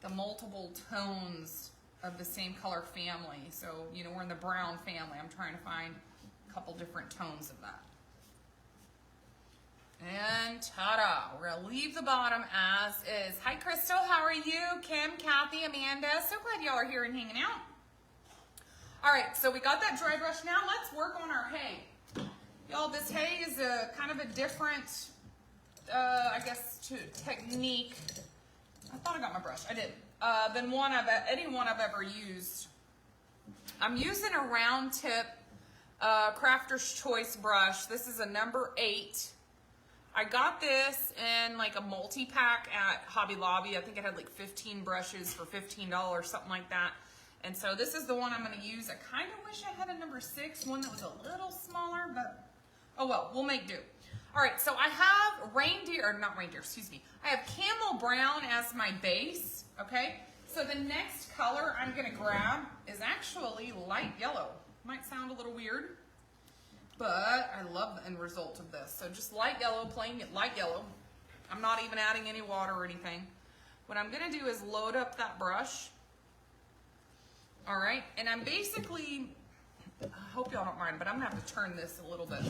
the multiple tones of the same color family. So, you know, we're in the brown family. I'm trying to find a couple different tones of that. And ta-da, we're gonna leave the bottom as is. Hi Crystal, how are you? Kim, Kathy, Amanda, so glad y'all are here and hanging out. All right, so we got that dry brush. Now let's work on our hay. Y'all, this hay is a kind of a different, I guess, technique. I thought I got my brush, I did. Than any one I've ever used. I'm using a round tip Crafter's Choice brush. This is a number 8. I got this in like a multi-pack at Hobby Lobby. I think it had like 15 brushes for $15, something like that. And so this is the one I'm going to use. I kind of wish I had a number 6, one that was a little smaller, but oh well, we'll make do. All right, so I have I have camel brown as my base, okay? So the next color I'm going to grab is actually light yellow. Might sound a little weird, but I love the end result of this. So just light yellow, plain light yellow. I'm not even adding any water or anything. What I'm gonna do is load up that brush. All right, and I'm basically, I hope y'all don't mind, but I'm gonna have to turn this a little bit.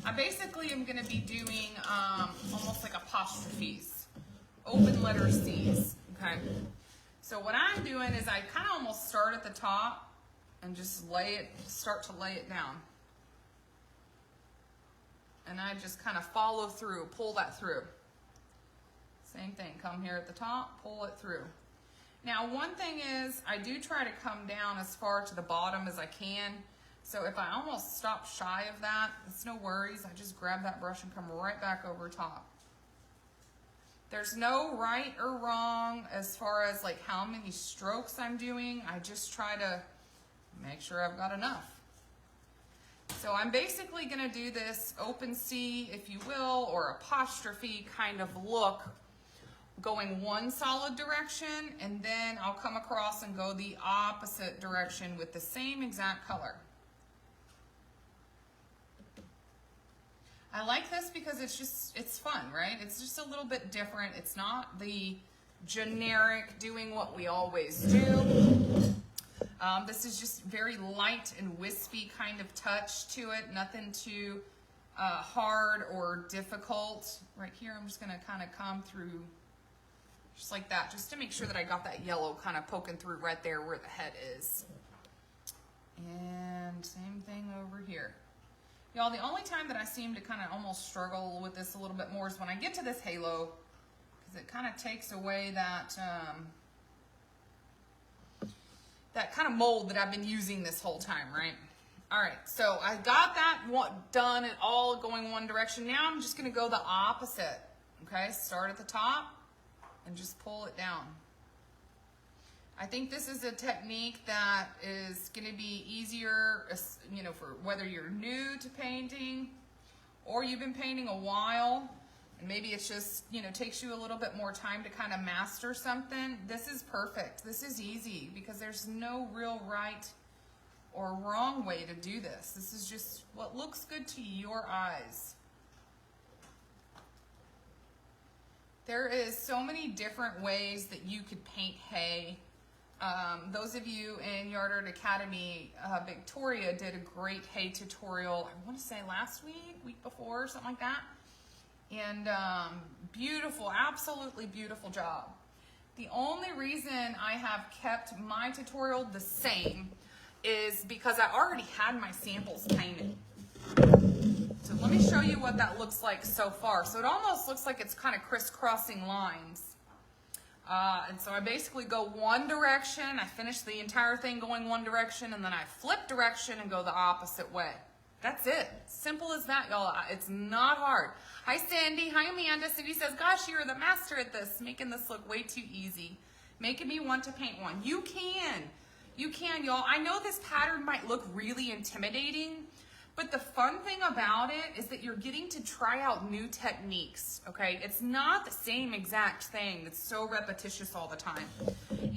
I basically am gonna be doing almost like apostrophes, open letter C's, okay? So what I'm doing is I kind of almost start at the top and just start to lay it down. And I just kind of follow through, pull that through. Same thing, come here at the top, pull it through. Now one thing is, I do try to come down as far to the bottom as I can. So if I almost stop shy of that, it's no worries. I just grab that brush and come right back over top. There's no right or wrong as far as like how many strokes I'm doing. I just try to make sure I've got enough. So I'm basically gonna do this open C, if you will, or apostrophe kind of look, going one solid direction, and then I'll come across and go the opposite direction with the same exact color. I like this because it's fun, right? It's just a little bit different. It's not the generic doing what we always do. This is just very light and wispy kind of touch to it. Nothing too hard or difficult. Right here, I'm just gonna kind of come through just like that, just to make sure that I got that yellow kind of poking through right there where the head is. And same thing over here. Y'all, the only time that I seem to kind of almost struggle with this a little bit more is when I get to this halo, because it kind of takes away that that kind of mold that I've been using this whole time, right? All right, so I got that done, it all going one direction. Now I'm just gonna go the opposite, okay? Start at the top and just pull it down. I think this is a technique that is gonna be easier, you know, for whether you're new to painting or you've been painting a while, and maybe it's just, you know, takes you a little bit more time to kind of master something. This is perfect. This is easy because there's no real right or wrong way to do this. This is just what looks good to your eyes. There is so many different ways that you could paint hay. Those of you in Yard Art Academy, Victoria did a great hay tutorial, I want to say last week, week before, something like that. And beautiful, absolutely beautiful job. The only reason I have kept my tutorial the same is because I already had my samples painted. So let me show you what that looks like so far. So it almost looks like it's kind of crisscrossing lines. And so I basically go one direction, I finish the entire thing going one direction, and then I flip direction and go the opposite way. That's it. Simple as that, y'all. It's not hard. Hi, Cindy. Hi, Amanda. Cindy says, gosh, you're the master at this, making this look way too easy, making me want to paint one. You can. You can, y'all. I know this pattern might look really intimidating, but the fun thing about it is that you're getting to try out new techniques, okay? It's not the same exact thing that's so repetitious all the time.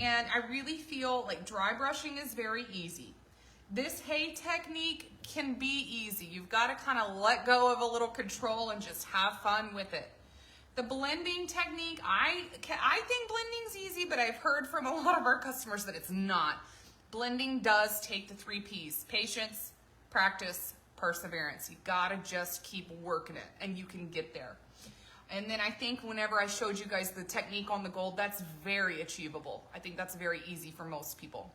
And I really feel like dry brushing is very easy. This hay technique can be easy. You've got to kind of let go of a little control and just have fun with it. The blending technique, I think blending's easy, but I've heard from a lot of our customers that it's not. Blending does take the 3 P's: patience, practice, perseverance. You gotta just keep working it and you can get there. And then I think whenever I showed you guys the technique on the gold, that's very achievable. I think that's very easy for most people.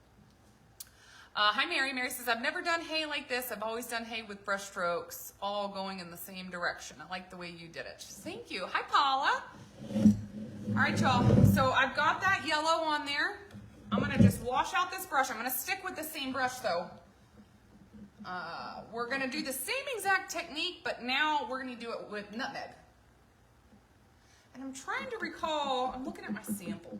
Hi, Mary. Mary says, I've never done hay like this. I've always done hay with brush strokes, all going in the same direction. I like the way you did it. Thank you. Hi, Paula. All right, y'all. So I've got that yellow on there. I'm going to just wash out this brush. I'm going to stick with the same brush, though. We're going to do the same exact technique, but now we're going to do it with nutmeg. And I'm trying to recall, I'm looking at my sample.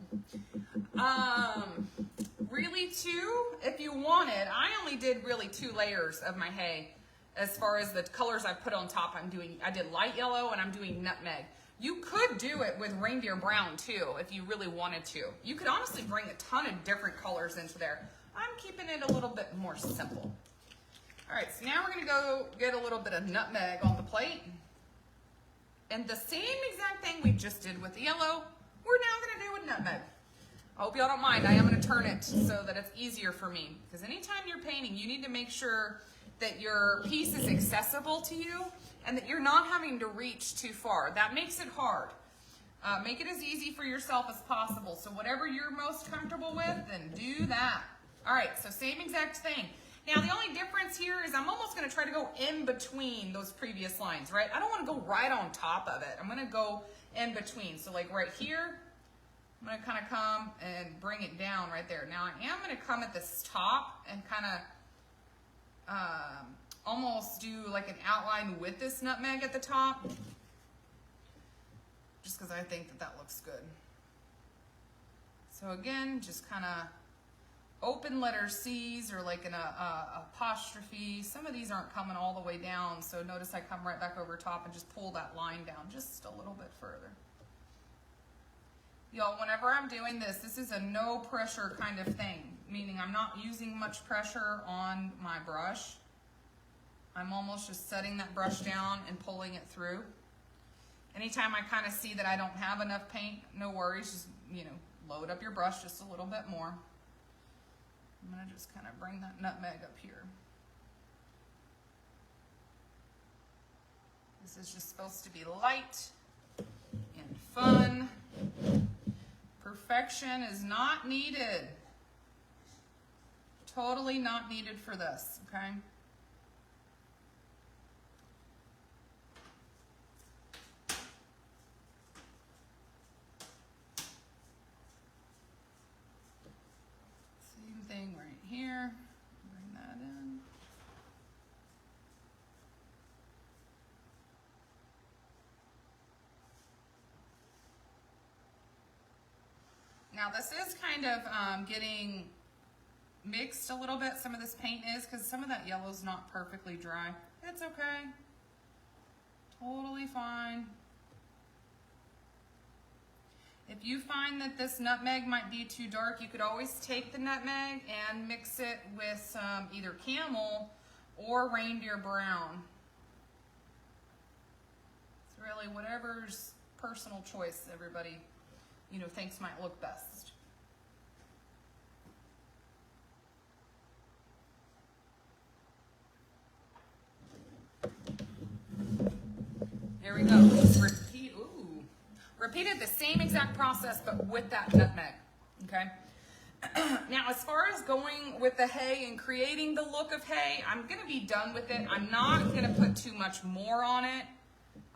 Really 2, if you wanted, I only did really 2 layers of my hay. As far as the colors I put on top, I did light yellow and I'm doing nutmeg. You could do it with reindeer brown too, if you really wanted to. You could honestly bring a ton of different colors into there. I'm keeping it a little bit more simple. All right, so now we're gonna go get a little bit of nutmeg on the plate. And the same exact thing we just did with the yellow, we're now gonna do with nutmeg. I hope y'all don't mind. I am gonna turn it so that it's easier for me. Because anytime you're painting, you need to make sure that your piece is accessible to you and that you're not having to reach too far. That makes it hard. Make it as easy for yourself as possible. So whatever you're most comfortable with, then do that. All right, so same exact thing. Now, the only difference here is I'm almost going to try to go in between those previous lines, right? I don't want to go right on top of it. I'm going to go in between. So like right here, I'm going to kind of come and bring it down right there. Now, I am going to come at this top and kind of almost do like an outline with this nutmeg at the top, just because I think that that looks good. So again, just kind of open letter C's or like an apostrophe. Some of these aren't coming all the way down, so notice I come right back over top and just pull that line down just a little bit further. Y'all, whenever I'm doing this, this is a no pressure kind of thing, meaning I'm not using much pressure on my brush. I'm almost just setting that brush down and pulling it through. Anytime I kind of see that I don't have enough paint, no worries, just, you know, load up your brush just a little bit more. I'm going to just kind of bring that nutmeg up here. This is just supposed to be light and fun. Perfection is not needed. Totally not needed for this, okay? Same thing right here. Bring that in. Now this is kind of getting mixed a little bit. Some of this paint is, because some of that yellow is not perfectly dry. It's okay. Totally fine. If you find that this nutmeg might be too dark, you could always take the nutmeg and mix it with some either camel or reindeer brown. It's really whatever's personal choice everybody, you know, thinks might look best. There we go. Just repeat Repeated the same exact process, but with that nutmeg, okay? Now, as far as going with the hay and creating the look of hay, I'm gonna be done with it. I'm not gonna put too much more on it.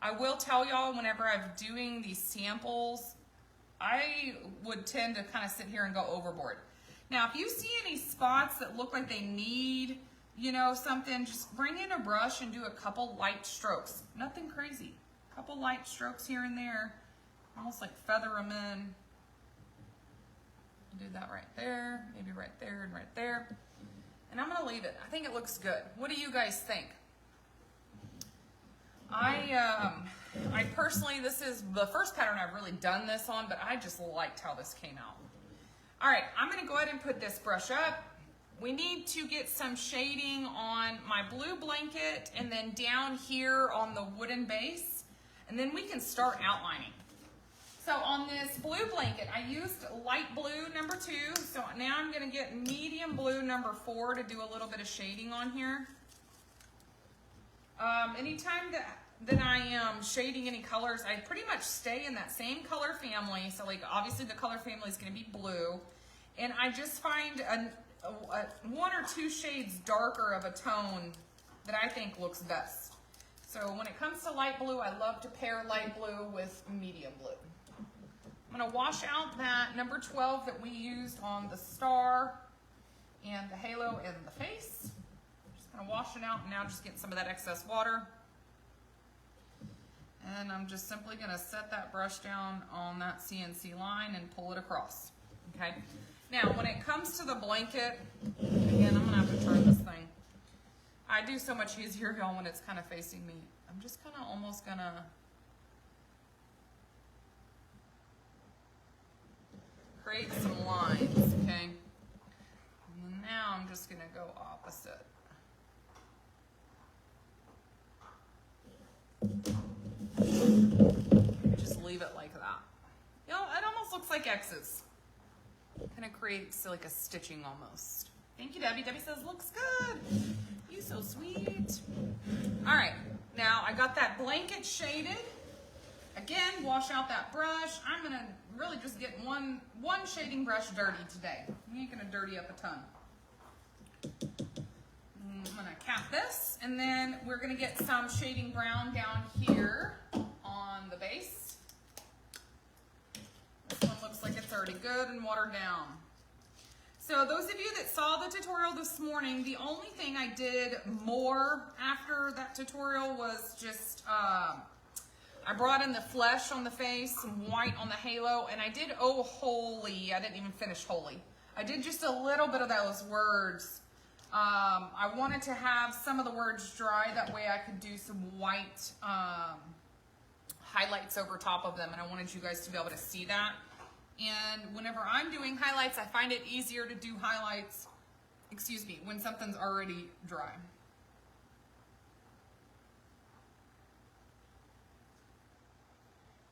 I will tell y'all, whenever I'm doing these samples, I would tend to kind of sit here and go overboard. Now, if you see any spots that look like they need, you know, something, just bring in a brush and do a couple light strokes. Nothing crazy. A couple light strokes here and there, almost like feather them in. Do that right there, maybe right there and right there. And I'm gonna leave it. I think it looks good. What do you guys think? I personally, this is the first pattern I've really done this on, but I just liked how this came out. All right, I'm gonna go ahead and put this brush up. We need to get some shading on my blue blanket and then down here on the wooden base, and then we can start outlining. So on this blue blanket, I used light blue number 2. So now I'm gonna get medium blue number 4 to do a little bit of shading on here. Anytime that I am shading any colors, I pretty much stay in that same color family. So like obviously the color family is gonna be blue. And I just find a 1 or 2 shades darker of a tone that I think looks best. So when it comes to light blue, I love to pair light blue with medium blue. I'm going to wash out that number 12 that we used on the star and the halo and the face. Just going to wash it out and now just get some of that excess water. And I'm just simply going to set that brush down on that CNC line and pull it across. Okay. Now, when it comes to the blanket, again, I'm going to have to turn this thing. I do so much easier, y'all, when it's kind of facing me. I'm just kind of almost going to create some lines, okay? And now I'm just gonna go opposite. Just leave it like that. You know, it almost looks like X's. Kind of creates like a stitching almost. Thank you, Debbie. Debbie says, looks good. You so sweet. All right, now I got that blanket shaded. Again, wash out that brush. I'm gonna really just get one shading brush dirty today. We ain't gonna dirty up a ton. I'm gonna cap this, and then we're gonna get some shading brown down here on the base. This one looks like it's already good and watered down. So those of you that saw the tutorial this morning, the only thing I did more after that tutorial was just, I brought in the flesh on the face, some white on the halo, and I did O Holy. I didn't even finish Holy. I did just a little bit of those words. I wanted to have some of the words dry, that way I could do some white highlights over top of them, and I wanted you guys to be able to see that. And whenever I'm doing highlights, I find it easier to do highlights, when something's already dry.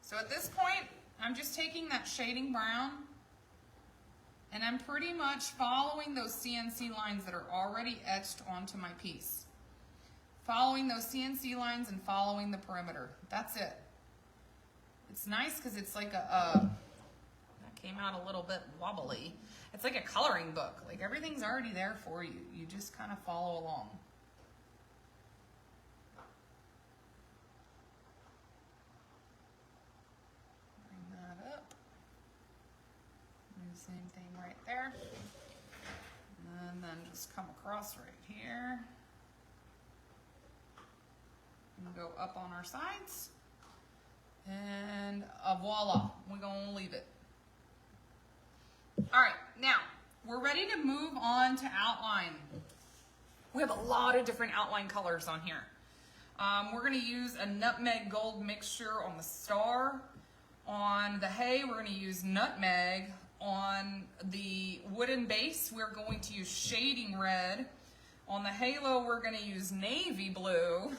So at this point, I'm just taking that shading brown and I'm pretty much following those CNC lines that are already etched onto my piece. Following those CNC lines and following the perimeter. That's it. It's nice because it's like that came out a little bit wobbly. It's like a coloring book. Like everything's already there for you. You just kind of follow along. Same thing right there. And then just come across right here. And go up on our sides. And voila, we're gonna leave it. All right, now we're ready to move on to outline. We have a lot of different outline colors on here. We're gonna use a nutmeg gold mixture on the star. On the hay, we're gonna use nutmeg. On the wooden base, we're going to use shading red. On the halo, we're going to use navy blue.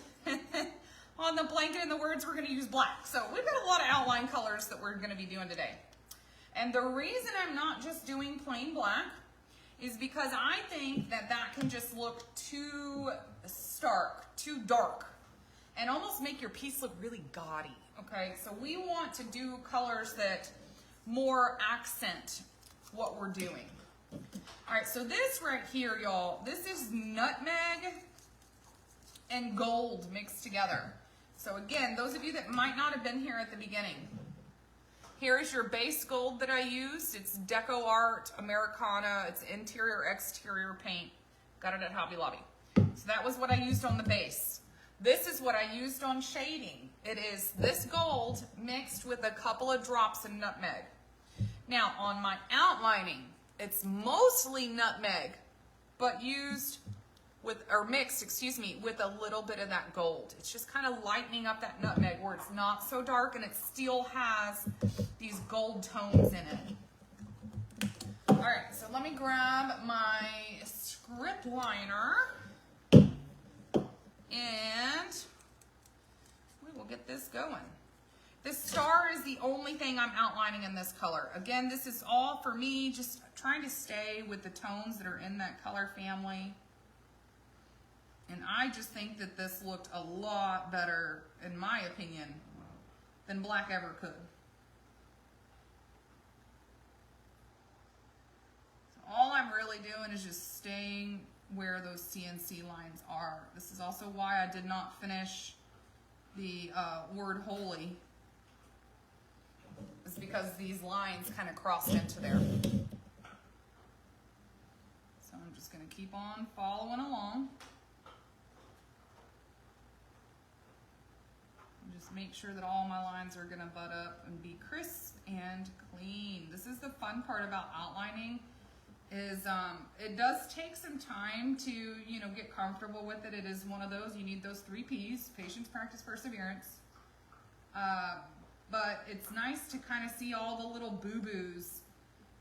On the blanket and the words, we're going to use black. So we've got a lot of outline colors that we're going to be doing today. And the reason I'm not just doing plain black is because I think that that can just look too stark, too dark. and almost make your piece look really gaudy, okay? So we want to do colors that more accent what we're doing. All right, so this right here, y'all, this is nutmeg and gold mixed together. So again, those of you that might not have been here at the beginning, here is your base gold that I used. It's Deco Art Americana. It's interior, exterior paint. Got it at Hobby Lobby. So that was what I used on the base. This is what I used on shading. It is this gold mixed with a couple of drops of nutmeg. Now on my outlining, it's mostly nutmeg, but used with, or mixed, excuse me, with a little bit of that gold. It's just kind of lightening up that nutmeg where it's not so dark and it still has these gold tones in it. All right, so let me grab my script liner and we will get this going. This star is the only thing I'm outlining in this color. Again, this is all for me, just trying to stay with the tones that are in that color family. And I just think that this looked a lot better, in my opinion, than black ever could. So all I'm really doing is just staying where those CNC lines are. This is also why I did not finish the word holy. It's because these lines kind of crossed into there. So I'm just going to keep on following along. Just make sure that all my lines are going to butt up and be crisp and clean. This is the fun part about outlining is it does take some time to, you know, get comfortable with it. It is one of those, you need those 3 P's, patience, practice, perseverance. But it's nice to kind of see all the little boo-boos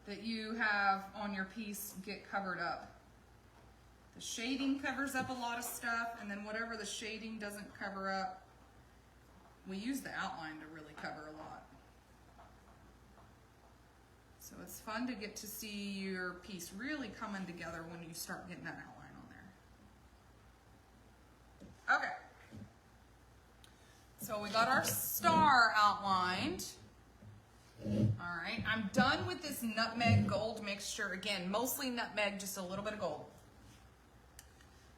that you have on your piece get covered up. The shading covers up a lot of stuff, and then whatever the shading doesn't cover up, we use the outline to really cover a lot. So it's fun to get to see your piece really coming together when you start getting that outline on there. Okay. So we got our star outlined. All right, I'm done with this nutmeg gold mixture. Again, mostly nutmeg, just a little bit of gold.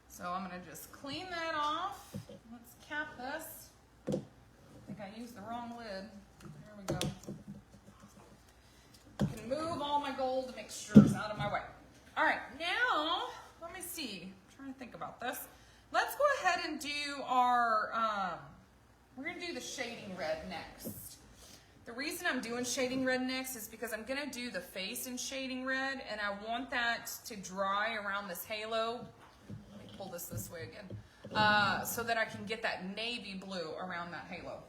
So I'm gonna just clean that off. Let's cap this. I think I used the wrong lid. There we go. I can move all my gold mixtures out of my way. All right, now, let me see. I'm trying to think about this. Let's go ahead and do our, we're gonna do the shading red next. The reason I'm doing shading red next is because I'm gonna do the face in shading red, and I want that to dry around this halo. Let me pull this way again. So that I can get that navy blue around that halo.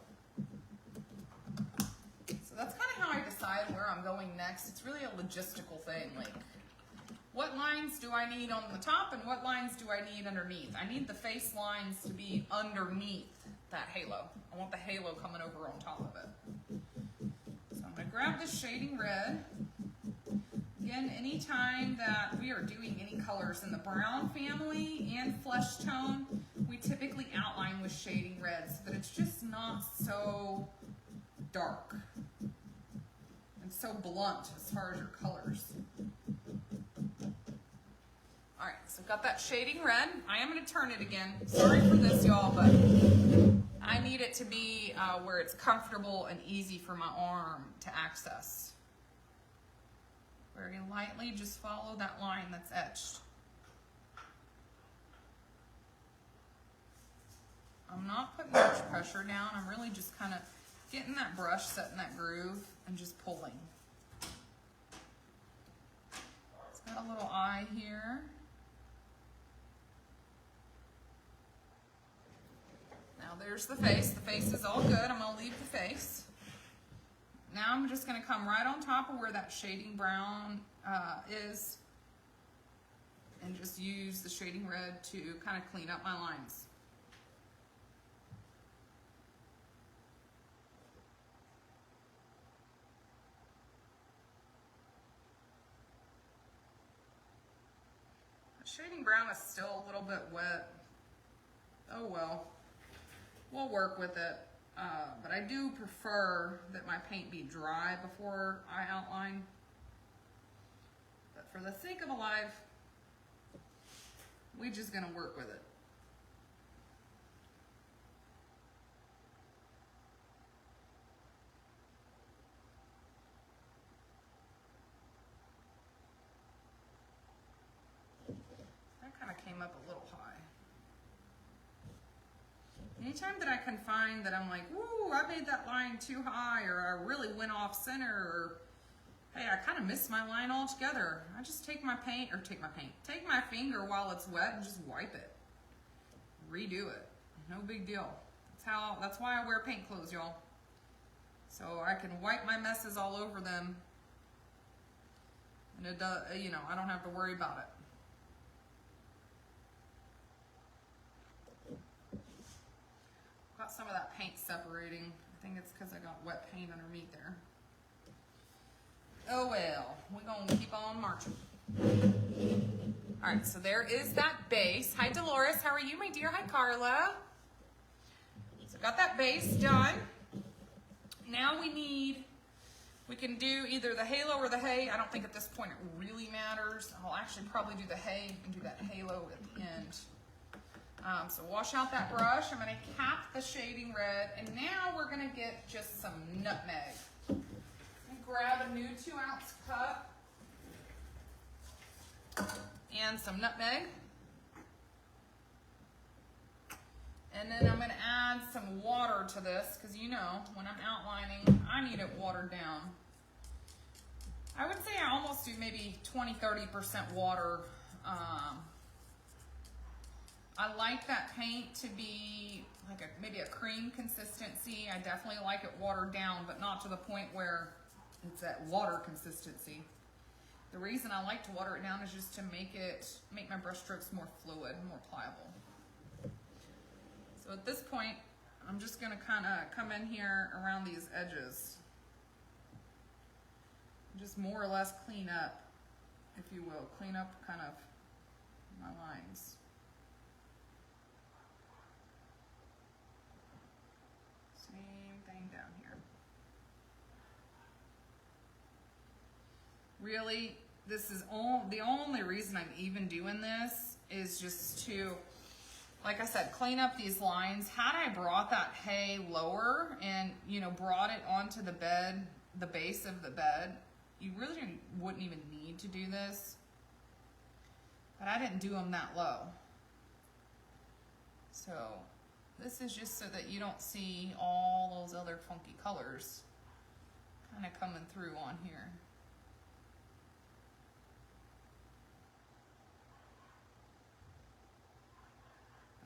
So that's kind of how I decide where I'm going next. It's really a logistical thing. Like, what lines do I need on the top and what lines do I need underneath? I need the face lines to be underneath that halo. I want the halo coming over on top of it. So I'm going to grab this shading red. Again, anytime that we are doing any colors in the brown family and flesh tone, we typically outline with shading red so that it's just not so dark and so blunt as far as your colors. All right, so I've got that shading red. I am going to turn it again. Sorry for this, y'all, but I need it to be where it's comfortable and easy for my arm to access. Very lightly, just follow that line that's etched. I'm not putting much pressure down. I'm really just kind of getting that brush set in that groove and just pulling. It's got a little eye here. Now there's the face. The face is all good. I'm going to leave the face. Now I'm just going to come right on top of where that shading brown is and just use the shading red to kind of clean up my lines. The shading brown is still a little bit wet. Oh well. we'll work with it. But I do prefer that my paint be dry before I outline. But for the sake of a live, we're just gonna work with it. That kind of came up a little high. Anytime that I can find that I'm like, woo, I made that line too high, or I really went off center, or hey, I kind of missed my line altogether, I just take my finger while it's wet and just wipe it. Redo it. No big deal. That's why I wear paint clothes, y'all. So I can wipe my messes all over them, and it does, you know, I don't have to worry about it. Got some of that paint separating. I think it's because I got wet paint underneath there. Oh well, we're gonna keep on marching. All right, so there is that base. Hi Dolores, how are you, my dear? Hi Carla. So got that base done. Now we can do either the halo or the hay. I don't think at this point it really matters. I'll actually probably do the hay and do that halo at the end. So wash out that brush. I'm going to cap the shading red, and now we're going to get just some nutmeg. Grab a new 2-ounce cup and some nutmeg. And then I'm going to add some water to this, because you know, when I'm outlining, I need it watered down. I would say I almost do maybe 20-30% water. I like that paint to be like maybe a cream consistency. I definitely like it watered down, but not to the point where it's at water consistency. The reason I like to water it down is just to make my brush strokes more fluid, more pliable. So at this point, I'm just gonna kind of come in here around these edges. Just more or less clean up, if you will. Clean up kind of my lines. Same thing down here. Really, this is the only reason I'm even doing this is just to, like I said, clean up these lines. Had I brought that hay lower and, you know, brought it onto the bed, the base of the bed, you really wouldn't even need to do this. But I didn't do them that low. So this is just so that you don't see all those other funky colors kind of coming through on here.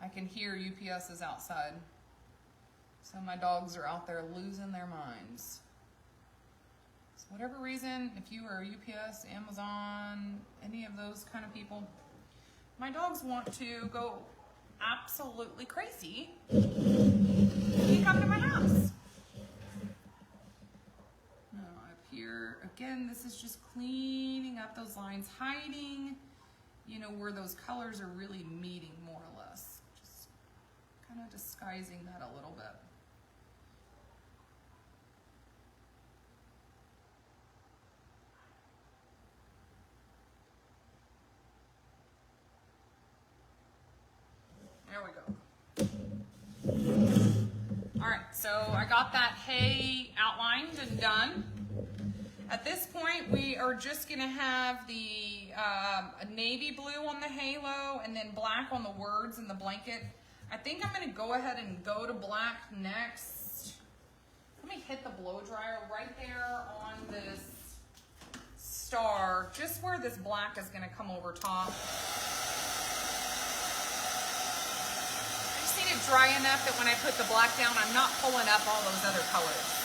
I can hear UPS's outside. So my dogs are out there losing their minds. So whatever reason, if you are UPS, Amazon, any of those kind of people, my dogs want to go absolutely crazy. You come to my house. Now up here, again, this is just cleaning up those lines, hiding, you know, where those colors are really meeting more or less. Just kind of disguising that a little bit. There we go. All right, so I got that hay outlined and done. At this point, we are just gonna have the navy blue on the halo and then black on the words and the blanket. I think I'm gonna go ahead and go to black next. Let me hit the blow dryer right there on this star, just where this black is gonna come over top. It dry enough that when I put the black down, I'm not pulling up all those other colors.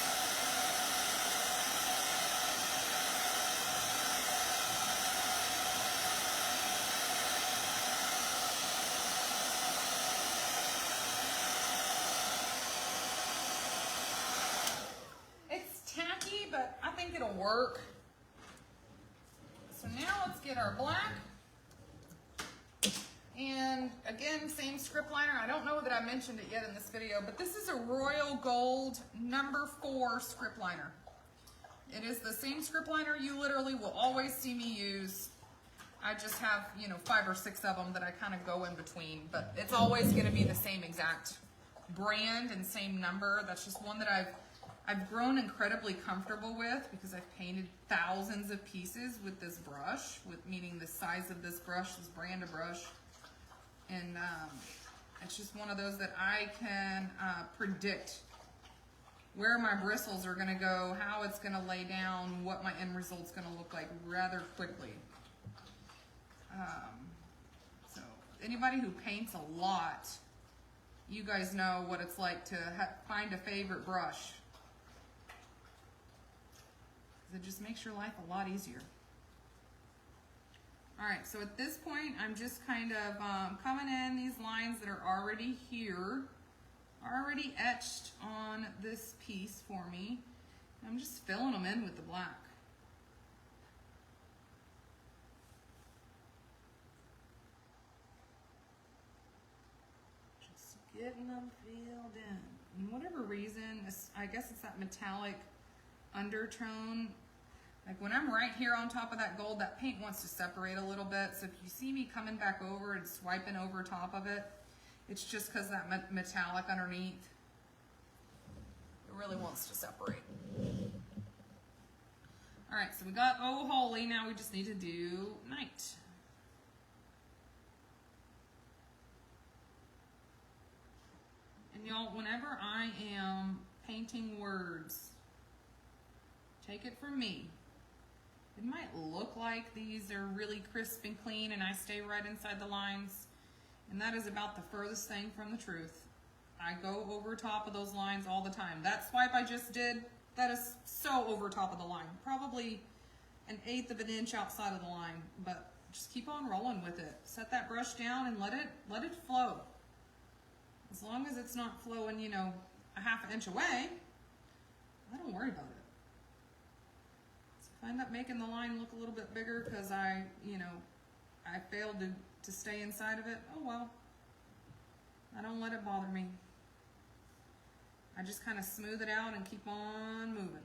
It's tacky, but I think it'll work. So now let's get our black. And again, same script liner. I don't know that I mentioned it yet in this video, but this is a Royal Gold number 4 script liner. It is the same script liner you literally will always see me use. I just have, you know, 5 or 6 of them that I kind of go in between, but it's always going to be the same exact brand and same number. That's just one that I've grown incredibly comfortable with because I've painted thousands of pieces with this brush, meaning the size of this brush, this brand of brush. And it's just one of those that I can predict where my bristles are going to go, how it's going to lay down, what my end result's going to look like rather quickly. So anybody who paints a lot, you guys know what it's like to find a favorite brush. It just makes your life a lot easier. All right, so at this point, I'm just kind of coming in these lines that are already here, already etched on this piece for me. I'm just filling them in with the black. Just getting them filled in. And whatever reason, I guess it's that metallic undertone. Like when I'm right here on top of that gold, that paint wants to separate a little bit. So if you see me coming back over and swiping over top of it, it's just because that metallic underneath, it really wants to separate. All right, so we got Oh Holy. Now we just need to do Night. And y'all, whenever I am painting words, take it from me, it might look like these are really crisp and clean and I stay right inside the lines, and that is about the furthest thing from the truth. I go over top of those lines all the time. That swipe I just did, that is so over top of the line. Probably an 1/8 of an inch outside of the line, but just keep on rolling with it. Set that brush down and let it flow. As long as it's not flowing, you know, a 1/2 inch away, I don't worry about it. If I end up making the line look a little bit bigger because I failed to stay inside of it, oh well. I don't let it bother me. I just kind of smooth it out and keep on moving.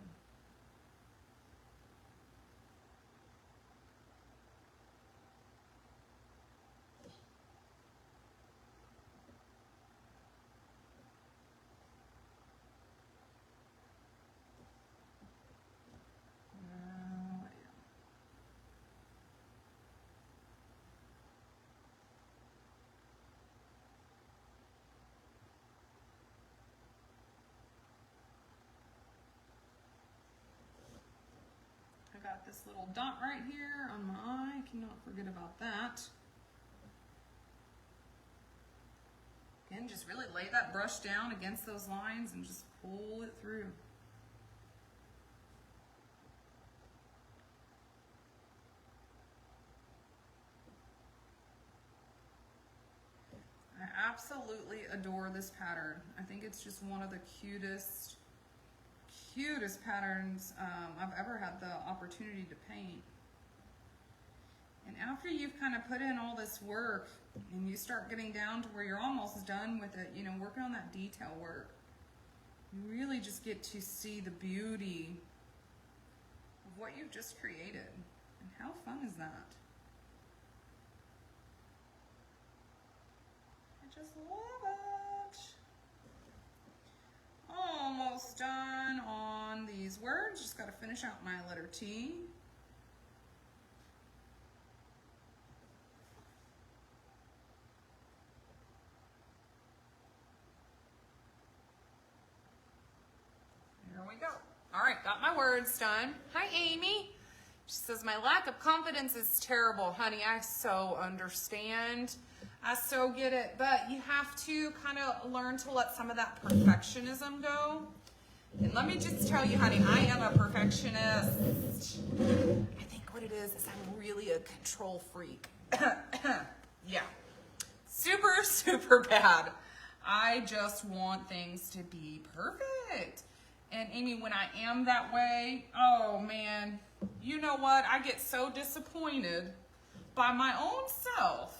Got this little dot right here on my eye. Cannot forget about that. Again, just really lay that brush down against those lines and just pull it through. I absolutely adore this pattern. I think it's just one of the cutest patterns I've ever had the opportunity to paint. And after you've kind of put in all this work and you start getting down to where you're almost done with it, you know, working on that detail work, you really just get to see the beauty of what you've just created. And how fun is that? I just love it. Almost done on these words. Just got to finish out my letter T. There we go. All right, got my words done. Hi, Amy. She says, my lack of confidence is terrible. Honey, I so understand. I so get it, but you have to kind of learn to let some of that perfectionism go. And let me just tell you, honey, I am a perfectionist. I think what it is I'm really a control freak. Yeah. Super, super bad. I just want things to be perfect. And Amy, when I am that way, oh man, you know what? I get so disappointed by my own self.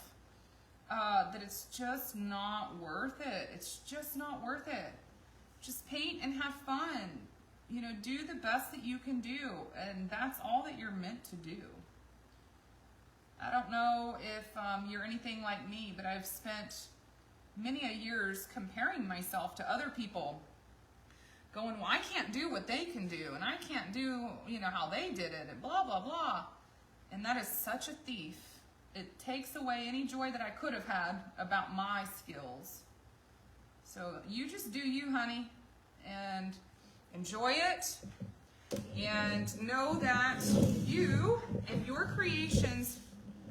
that it's just not worth it. It's just not worth it. Just paint and have fun. You know, do the best that you can do, and that's all that you're meant to do. I don't know if you're anything like me, but I've spent many a years comparing myself to other people, going, well, I can't do what they can do, and I can't do, you know, how they did it, and blah, blah, blah. And that is such a thief. It takes away any joy that I could have had about my skills. So you just do you, honey, and enjoy it, and know that you and your creations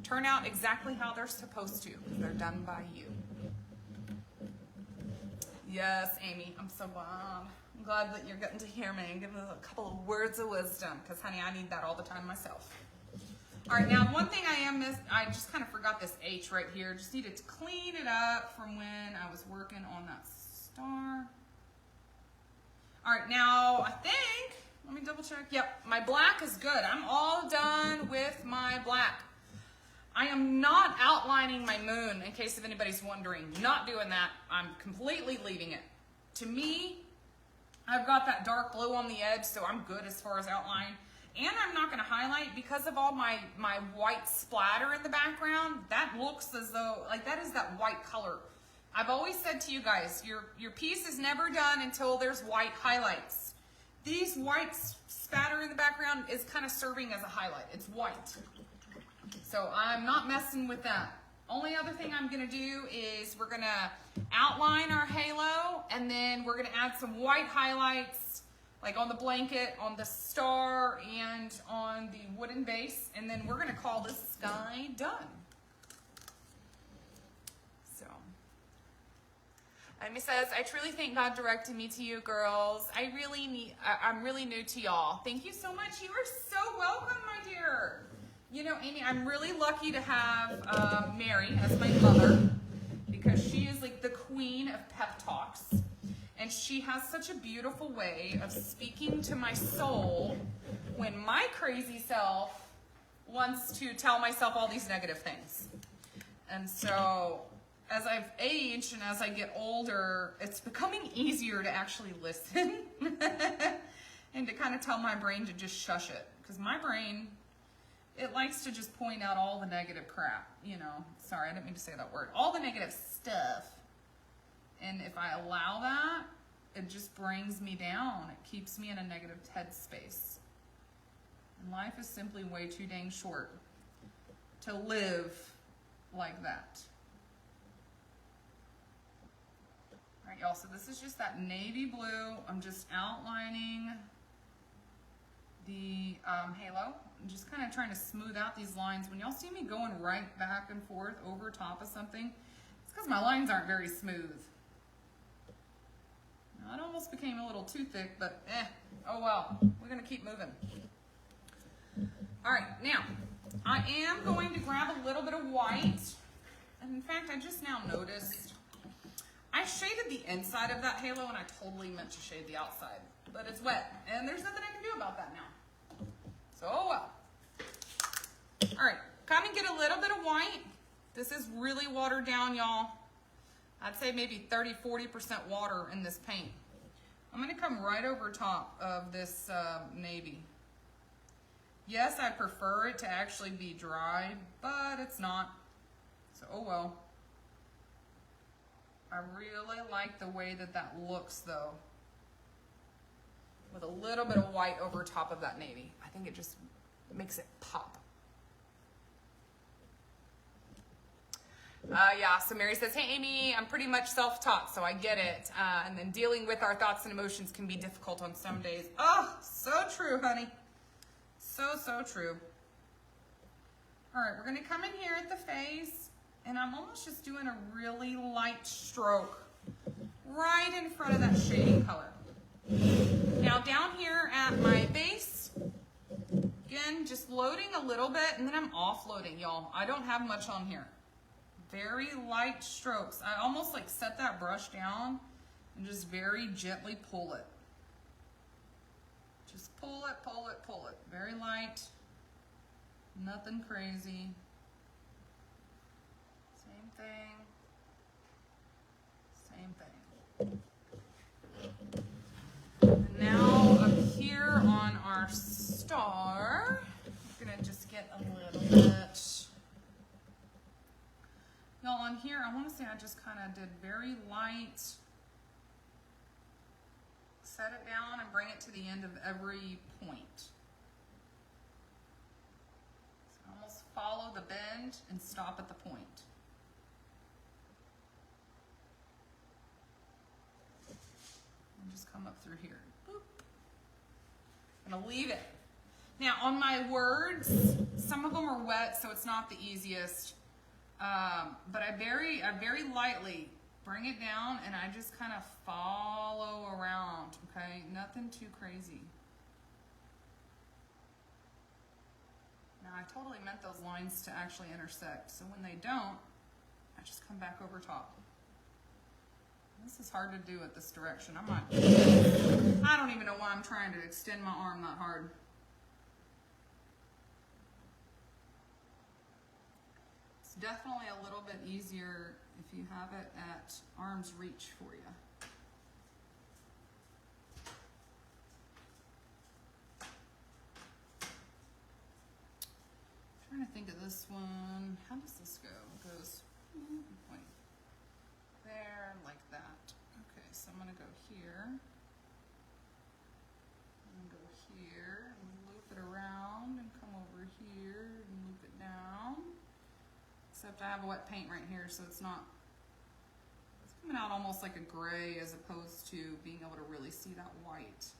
turn out exactly how they're supposed to. They're done by you. Yes, Amy, I'm so glad. I'm glad that you're getting to hear me and give us a couple of words of wisdom, because, honey, I need that all the time myself. All right, now, one thing I just kind of forgot this H right here. Just needed to clean it up from when I was working on that star. All right, now, I think, let me double check. Yep, my black is good. I'm all done with my black. I am not outlining my moon, in case if anybody's wondering. Not doing that. I'm completely leaving it. To me, I've got that dark blue on the edge, so I'm good as far as outline. And I'm not going to highlight because of all my white splatter in the background. That looks as though, like, that is that white color. I've always said to you guys, your piece is never done until there's white highlights. These white spatter in the background is kind of serving as a highlight. It's white. So I'm not messing with that. Only other thing I'm going to do is we're going to outline our halo, and then we're going to add some white highlights, like on the blanket, on the star, and on the wooden base, and then we're going to call this sky done. So, Amy says, I truly think God directed me to you girls. I'm really new to y'all. Thank you so much. You are so welcome, my dear. You know, Amy, I'm really lucky to have Mary as my mother, because she is like the queen of pep talks. And she has such a beautiful way of speaking to my soul when my crazy self wants to tell myself all these negative things. And so as I've aged and as I get older, it's becoming easier to actually listen and to kind of tell my brain to just shush it. Because my brain, it likes to just point out all the negative crap, you know. Sorry, I didn't mean to say that word. All the negative stuff. And if I allow that, it just brings me down. It keeps me in a negative headspace. And life is simply way too dang short to live like that. All right, y'all, so this is just that navy blue. I'm just outlining the halo. I'm just kind of trying to smooth out these lines. When y'all see me going right back and forth over top of something, it's because my lines aren't very smooth. Now, it almost became a little too thick, but oh well. We're going to keep moving. All right, now, I am going to grab a little bit of white. And in fact, I just now noticed I shaded the inside of that halo, and I totally meant to shade the outside. But it's wet, and there's nothing I can do about that now. So, oh well. All right, kind of get a little bit of white. This is really watered down, y'all. I'd say maybe 30–40% water in this paint. I'm going to come right over top of this navy. Yes, I prefer it to actually be dry, but it's not. So, oh well. I really like the way that that looks, though. With a little bit of white over top of that navy. I think it just makes it pop. Yeah, so Mary says, hey, Amy, I'm pretty much self-taught, so I get it. And then dealing with our thoughts and emotions can be difficult on some days. Oh, so true, honey. So, so true. All right, we're going to come in here at the face, and I'm almost just doing a really light stroke right in front of that shading color. Now, down here at my base, again, just loading a little bit, and then I'm offloading, y'all. I don't have much on here. Very light strokes. I almost like set that brush down and just very gently pull it. Just pull it, pull it, pull it. Very light. Nothing crazy. Same thing. And now up here on our star, we're gonna just get a little bit. Y'all, on here, I want to say I just kind of did very light. Set it down and bring it to the end of every point. So almost follow the bend and stop at the point. And just come up through here. Boop. I'm gonna leave it. Now on my words, some of them are wet, so it's not the easiest. But I very lightly bring it down and I just kind of follow around, okay? Nothing too crazy. Now I totally meant those lines to actually intersect, so when they don't, I just come back over top. This is hard to do at this direction. I don't even know why I'm trying to extend my arm that hard. It's definitely a little bit easier if you have it at arm's reach for you. I'm trying to think of this one. How does this go? It goes point there, like that. Okay, so I'm gonna go here. And go here and loop it around and come over here and loop it down. Except I have a wet paint right here, so it's coming out almost like a gray as opposed to being able to really see that white.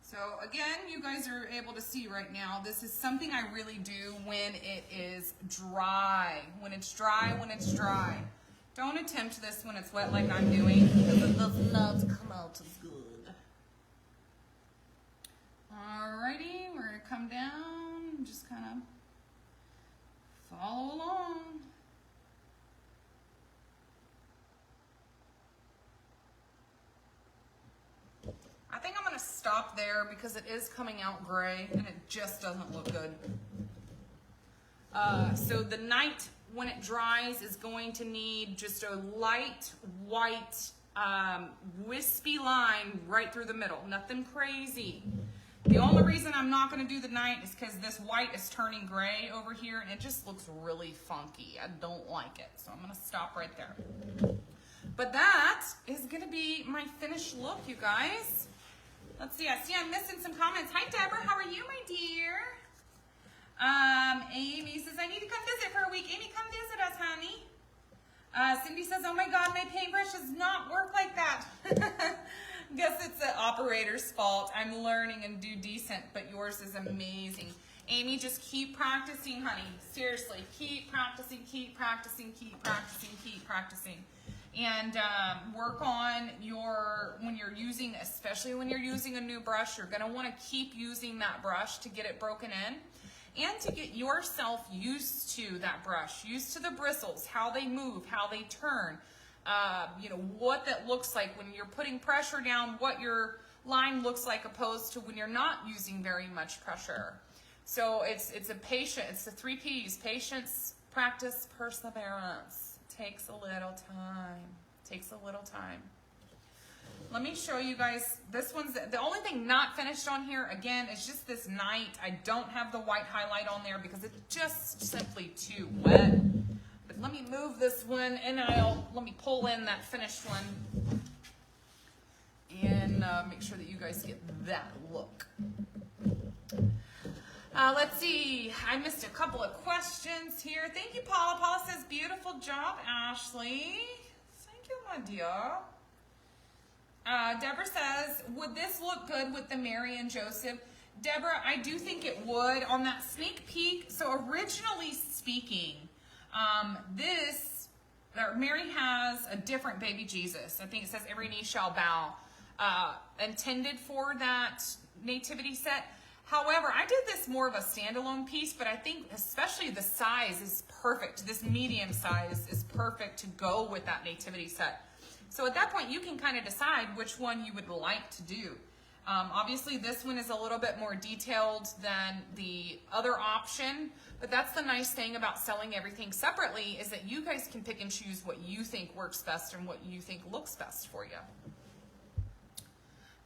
So again, you guys are able to see right now, this is something I really do when it is dry. When it's dry, when it's dry. Don't attempt this when it's wet like I'm doing, because it does not come out as good. Alrighty, we're gonna come down and just kind of follow along. I think I'm going to stop there because it is coming out gray and it just doesn't look good. So the night when it dries is going to need just a light white wispy line right through the middle. Nothing crazy. The only reason I'm not going to do the night is because this white is turning gray over here and it just looks really funky. I don't like it. So I'm going to stop right there. But that is going to be my finished look, you guys. Let's see. I see I'm missing some comments. Hi, Deborah. How are you, my dear? Amy says, I need to come visit for a week. Amy, come visit us, honey. Cindy says, oh my God, my paintbrush does not work like that. Guess it's the operator's fault. I'm learning and do decent, but yours is amazing. Amy, just keep practicing, honey. Seriously, keep practicing, keep practicing, keep practicing, keep practicing. And work on when you're using, especially when you're using a new brush, you're gonna wanna keep using that brush to get it broken in and to get yourself used to that brush, used to the bristles, how they move, how they turn, you know, what that looks like when you're putting pressure down, what your line looks like opposed to when you're not using very much pressure. So it's the 3 P's, patience, practice, perseverance. Takes a little time. Takes a little time. Let me show you guys. This one's the only thing not finished on here. Again, it's just this night. I don't have the white highlight on there because it's just simply too wet. But let me move this one and let me pull in that finished one and make sure that you guys get that look. Let's see, I missed a couple of questions here. Thank you, Paula. Paula says, beautiful job, Ashley. Thank you, my dear. Deborah says, would this look good with the Mary and Joseph? Deborah, I do think it would. On that sneak peek, so originally speaking, Mary has a different baby Jesus. I think it says every knee shall bow, intended for that nativity set. However, I did this more of a standalone piece, but I think especially the size is perfect. This medium size is perfect to go with that nativity set. So at that point, you can kind of decide which one you would like to do. Obviously this one is a little bit more detailed than the other option, but that's the nice thing about selling everything separately, is that you guys can pick and choose what you think works best and what you think looks best for you.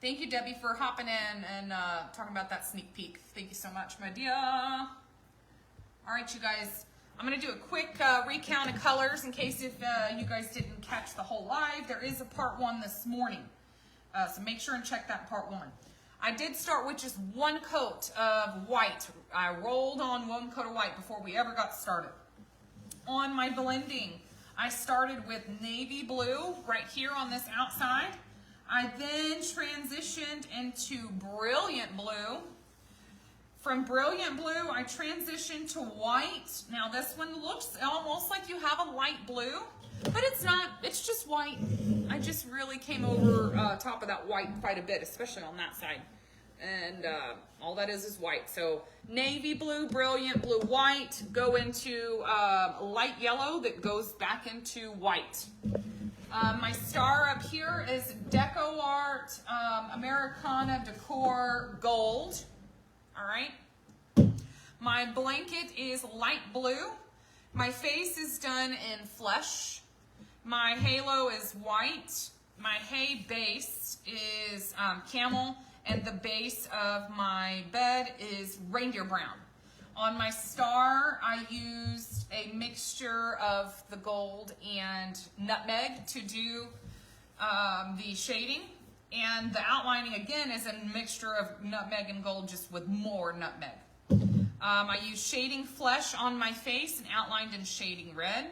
Thank you, Debbie, for hopping in and talking about that sneak peek. Thank you so much, my dear. All right, you guys, I'm gonna do a quick recount of colors in case if you guys didn't catch the whole live. There is a part 1 this morning. So make sure and check that part 1. I did start with just 1 coat of white. I rolled on 1 coat of white before we ever got started. On my blending, I started with navy blue right here on this outside. I then transitioned into brilliant blue. From brilliant blue, I transitioned to white. Now this one looks almost like you have a light blue, but it's not, it's just white. I just really came over top of that white quite a bit, especially on that side. And all that is white. So navy blue, brilliant blue, white, go into light yellow that goes back into white. My star up here is Decor Americana Decor Gold. All right. My blanket is light blue. My face is done in flesh. My halo is white. My hay base is camel, and the base of my bed is reindeer brown. On my star, I used a mixture of the gold and nutmeg to do the shading. And the outlining, again, is a mixture of nutmeg and gold, just with more nutmeg. I use shading flesh on my face and outlined in shading red.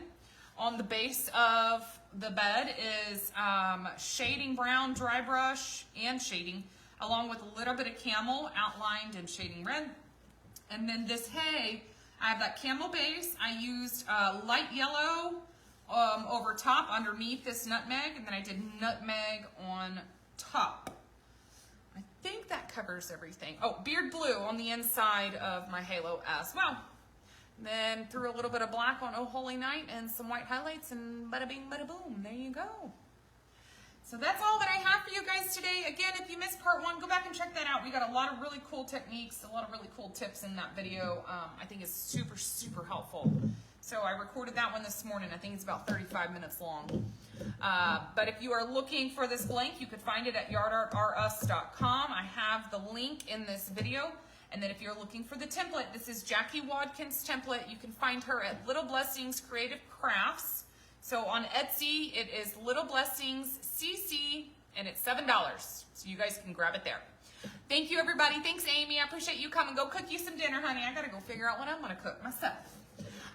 On the base of the bed is shading brown, dry brush, and shading, along with a little bit of camel outlined in shading red. And then this hay, I have that camel base. I used light yellow over top underneath this nutmeg, and then I did nutmeg on top. I think that covers everything. Oh, beard blue on the inside of my halo as well. Then threw a little bit of black on O Holy Night and some white highlights, and bada bing, bada boom. There you go. So that's all that I have for you guys today. Again, if you missed part 1, go back and check that out. We got a lot of really cool techniques, a lot of really cool tips in that video. I think it's super, super helpful. So I recorded that one this morning. I think it's about 35 minutes long. But if you are looking for this blank, you could find it at yardartrus.com. I have the link in this video. And then if you're looking for the template, this is Jackie Wadkin's template. You can find her at Little Blessings Creative Crafts. So on Etsy, it is Little Blessings CC, and it's $7. So you guys can grab it there. Thank you, everybody. Thanks, Amy. I appreciate you coming. Go cook you some dinner, honey. I got to go figure out what I'm going to cook myself.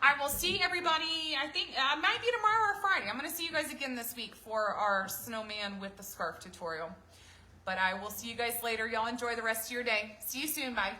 I will see everybody, I think, might be tomorrow or Friday. I'm going to see you guys again this week for our snowman with the scarf tutorial. But I will see you guys later. Y'all enjoy the rest of your day. See you soon. Bye.